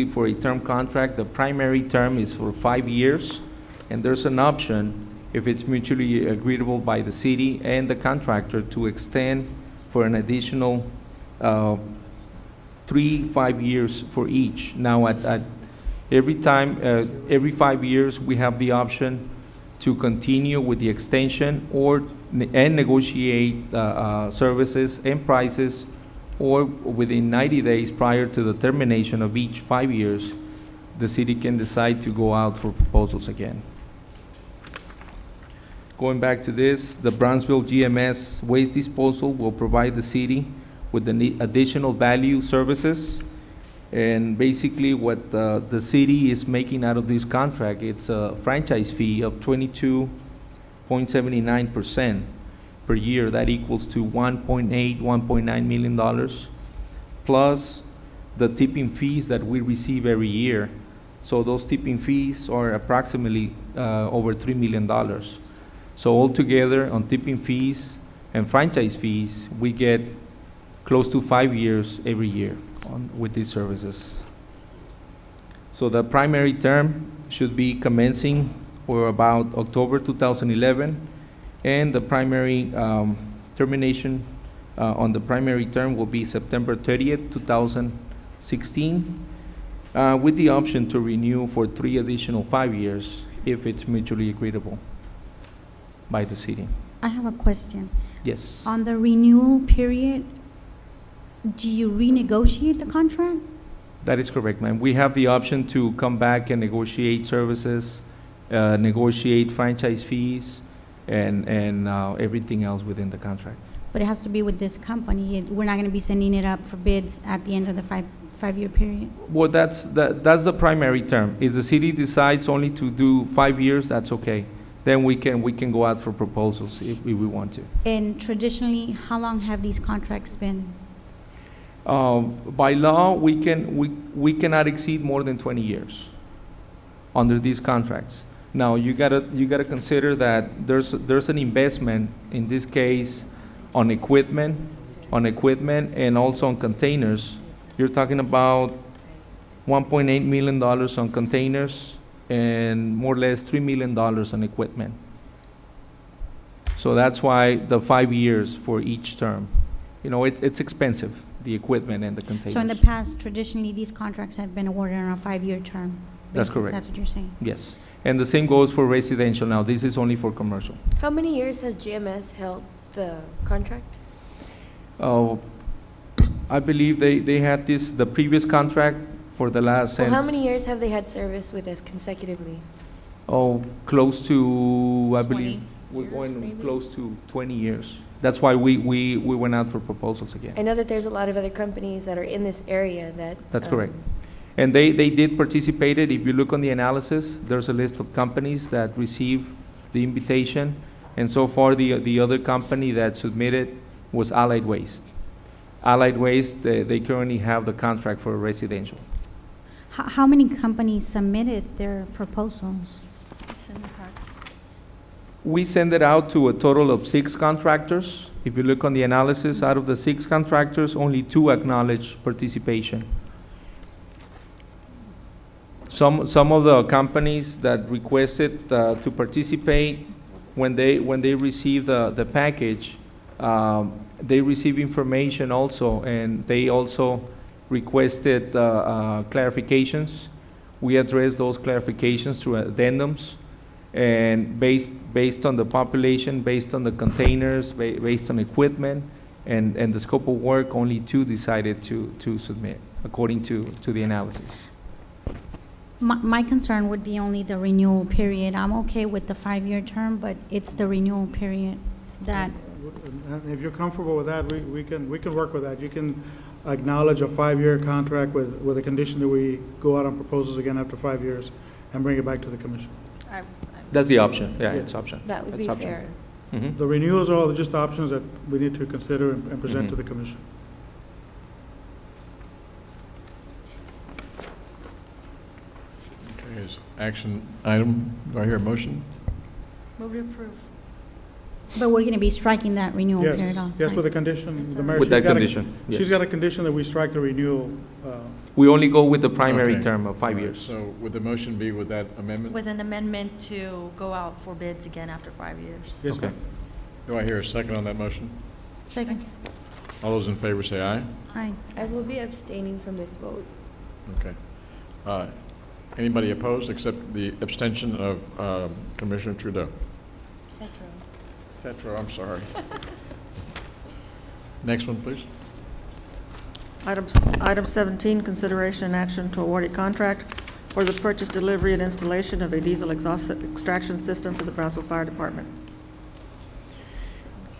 for a term contract. The primary term is for 5 years, and there's an option if it's mutually agreeable by the city and the contractor to extend for an additional 3-5 years for each. Now, at every 5 years, we have the option to continue with the extension and negotiate services and prices, or within 90 days prior to the termination of each 5 years, the city can decide to go out for proposals again. Going back to this, the Brownsville GMS waste disposal will provide the city with the additional value services. And basically what the city is making out of this contract, it's a franchise fee of 22.79% per year. That equals to $1.9 million, plus the tipping fees that we receive every year. So those tipping fees are approximately over $3 million. So altogether, on tipping fees and franchise fees, we get close to 5 years every year with these services. So the primary term should be commencing for about October 2011, and the primary termination on the primary term will be September 30th, 2016, with the option to renew for 3 additional 5 years if it's mutually agreeable by the city. I have a question. Yes. On the renewal period, do you renegotiate the contract? That is correct, ma'am. We have the option to come back and negotiate services, negotiate franchise fees, and everything else within the contract. But it has to be with this company. We're not going to be sending it up for bids at the end of the five-year period. Well, that's the primary term. If the city decides only to do 5 years, that's okay. Then we can go out for proposals if we want to. And traditionally, how long have these contracts been? By law, we cannot exceed more than 20 years under these contracts. Now, you gotta consider that there's an investment in this case on equipment, and also on containers. You're talking about $1.8 million on containers and more or less $3 million on equipment. So that's why the 5 years for each term. You know, it's expensive, the equipment and the containers. So in the past, traditionally, these contracts have been awarded on a 5-year term basis. That's correct. That's what you're saying? Yes. And the same goes for residential now. This is only for commercial. How many years has GMS held the contract? I believe they had the previous contract for the last Well, how many years have they had service with us consecutively? Oh, close to, I believe, we're going maybe? close to 20 years. That's why we went out for proposals again. I know that there's a lot of other companies that are in this area that... That's correct. And they did participate. If you look on the analysis, there's a list of companies that received the invitation. And so far, the other company that submitted was Allied Waste. Allied Waste, they currently have the contract for residential. How many companies submitted their proposals? We send it out to a total of 6 contractors. If you look on the analysis, out of the 6 contractors, only 2 acknowledged participation. Some of the companies that requested to participate, when they receive the package, they receive information also, and they also requested clarifications. We addressed those clarifications through addendums, and based on the population, based on the containers, based on equipment, and the scope of work, only 2 decided to submit according to the analysis. My concern would be only the renewal period. I'm okay with the 5-year term, but it's the renewal period that. If you're comfortable with that, we can work with that. You can acknowledge a 5-year contract with a condition that we go out on proposals again after 5 years and bring it back to the commission. That's the option. Yeah, it's option. That would be fair. Mm-hmm. The renewals are all just options that we need to consider and present Mm-hmm. to the commission. Okay, is action item, do I hear a motion? Move to approve. But we're going to be striking that renewal period Yes, off. yes, right? with the condition, the mayor. With she's that got a- condition, yes. She's got a condition that we strike the renewal. We only go with the primary Okay. term of 5 All right, years. So would the motion be with that amendment? With an amendment to go out for bids again after 5 years. Yes, Okay. ma'am. Do I hear a second on that motion? Second. All those in favor say aye. Aye. I will be abstaining from this vote. Okay. Anybody opposed except the abstention of Commissioner Trudeau? Petro, I'm sorry. Next one, please. Item 17, consideration and action to award a contract for the purchase, delivery, and installation of a diesel exhaust extraction system for the Brownsville Fire Department.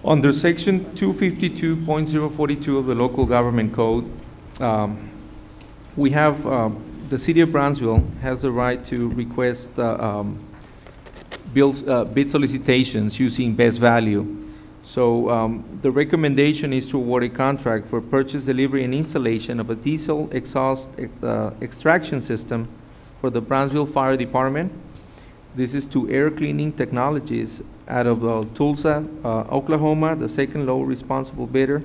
Under section 252.042 of the local government code, we have, the city of Brownsville has the right to request bid solicitations using best value. So the recommendation is to award a contract for purchase, delivery, and installation of a diesel exhaust extraction system for the Brownsville Fire Department. This is to Air Cleaning Technologies out of Tulsa, Oklahoma, the second low responsible bidder,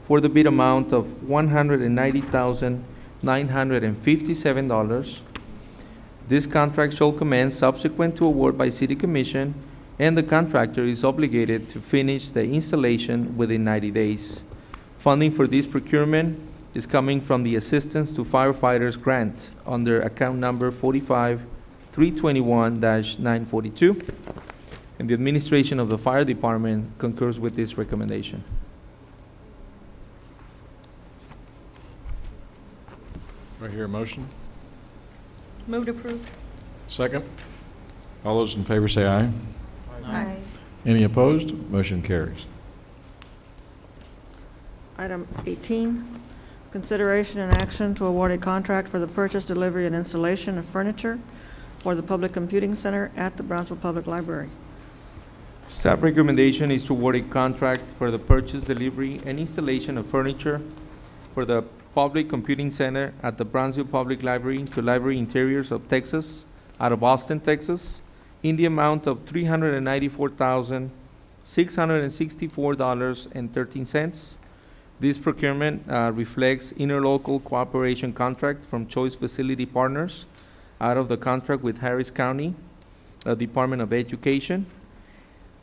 for the bid amount of $190,957. This contract shall commence subsequent to award by City Commission, and the contractor is obligated to finish the installation within 90 days. Funding for this procurement is coming from the Assistance to Firefighters Grant under account number 45321-942. And the administration of the Fire Department concurs with this recommendation. Do I hear a motion? Move to approve. Second? All those in favor say aye. Aye. Any opposed? Motion carries. Item 18, consideration and action to award a contract for the purchase, delivery, and installation of furniture for the Public Computing Center at the Brownsville Public Library. Staff recommendation is to award a contract for the purchase, delivery, and installation of furniture for the Public Computing Center at the Brownsville Public Library to Library Interiors of Texas out of Austin, Texas, in the amount of $394,664.13. This procurement reflects interlocal cooperation contract from Choice Facility Partners out of the contract with Harris County Department of Education.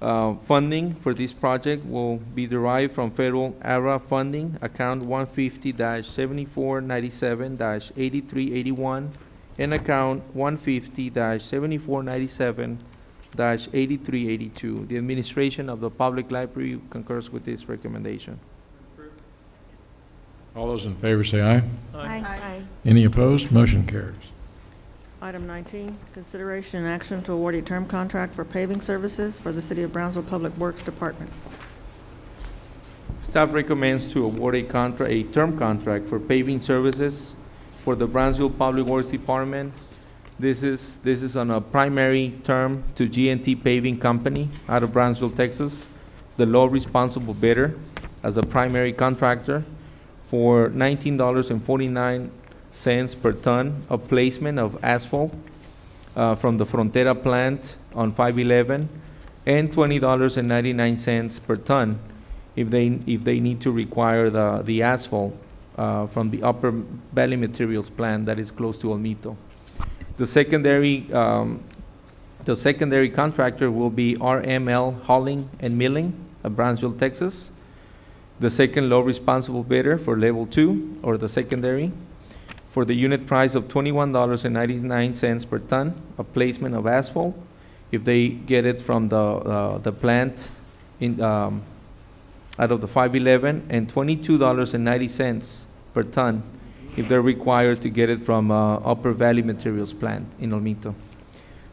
Funding for this project will be derived from federal ARA funding, account 150-7497-8381, and account 150-7497-8382. The administration of the public library concurs with this recommendation. All those in favor say aye. Aye. Any opposed? Motion carries. Item 19, consideration and action to award a term contract for paving services for the City of Brownsville Public Works Department. Staff recommends to award a term contract for paving services for the Brownsville Public Works Department. This is on a primary term to G&T Paving Company out of Brownsville, Texas, the low responsible bidder as a primary contractor for $19.49 per ton of placement of asphalt from the Frontera plant on 511, and $20.99 per ton if they need to require the asphalt from the Upper Valley Materials plant that is close to Olmito. The secondary contractor will be RML Hauling and Milling of Brownsville, Texas, the second low responsible bidder for level 2 or the secondary, for the unit price of $21.99 per ton of placement of asphalt if they get it from the plant in out of the 511, and $22.90 per ton if they're required to get it from Upper Valley Materials plant in Olmito.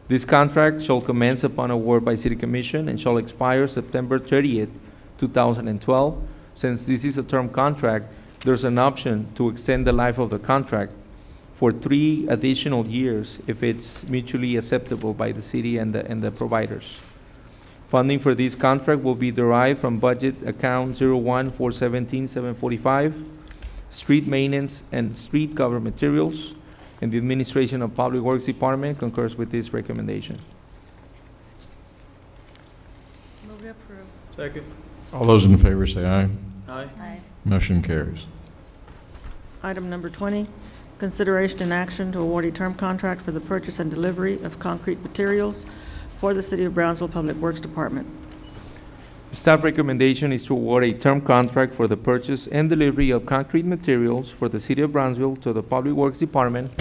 This contract shall commence upon award by City Commission and shall expire September 30th, 2012. Since this is a term contract, there's an option to extend the life of the contract for 3 additional years if it's mutually acceptable by the city and the providers. Funding for this contract will be derived from budget account 01-417-745, street maintenance and street cover materials, and the administration of Public Works Department concurs with this recommendation. Move to approve. Second. All those in favor say aye. Aye. Aye. Motion carries. Item number 20, consideration and action to award a term contract for the purchase and delivery of concrete materials for the City of Brownsville Public Works Department. Staff recommendation is to award a term contract for the purchase and delivery of concrete materials for the City of Brownsville to the Public Works Department,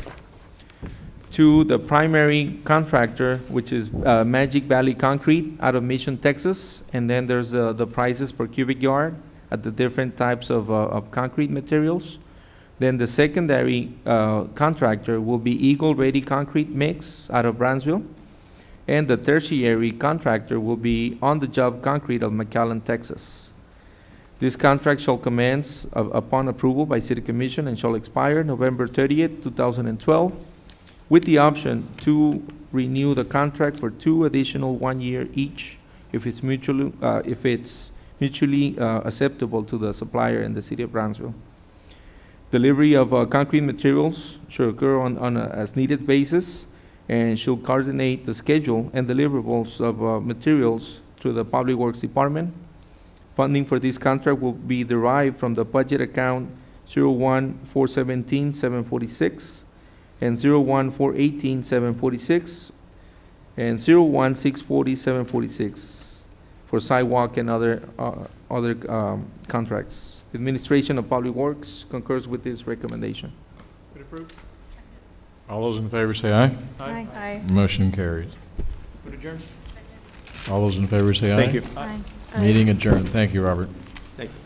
to the primary contractor, which is Magic Valley Concrete out of Mission, Texas, and then there's the prices per cubic yard at the different types of concrete materials. Then the secondary contractor will be Eagle Ready Concrete Mix out of Brownsville, and the tertiary contractor will be On the Job Concrete of McAllen, Texas. This contract shall commence upon approval by City Commission and shall expire November 30th, 2012, with the option to renew the contract for 2 additional 1 year each if it's mutually acceptable to the supplier and the City of Brownsville. Delivery of concrete materials should occur on a as-needed basis and should coordinate the schedule and deliverables of materials to the Public Works Department. Funding for this contract will be derived from the budget account 01-417-746 and 01-418-746 and 01-640-746 for sidewalk and other contracts. The Administration of Public Works concurs with this recommendation. All those in favor say aye. Aye. Aye. Motion carries. Would adjourn? All those in favor say aye. Thank you. Aye. Meeting adjourned. Thank you, Robert. Thank you.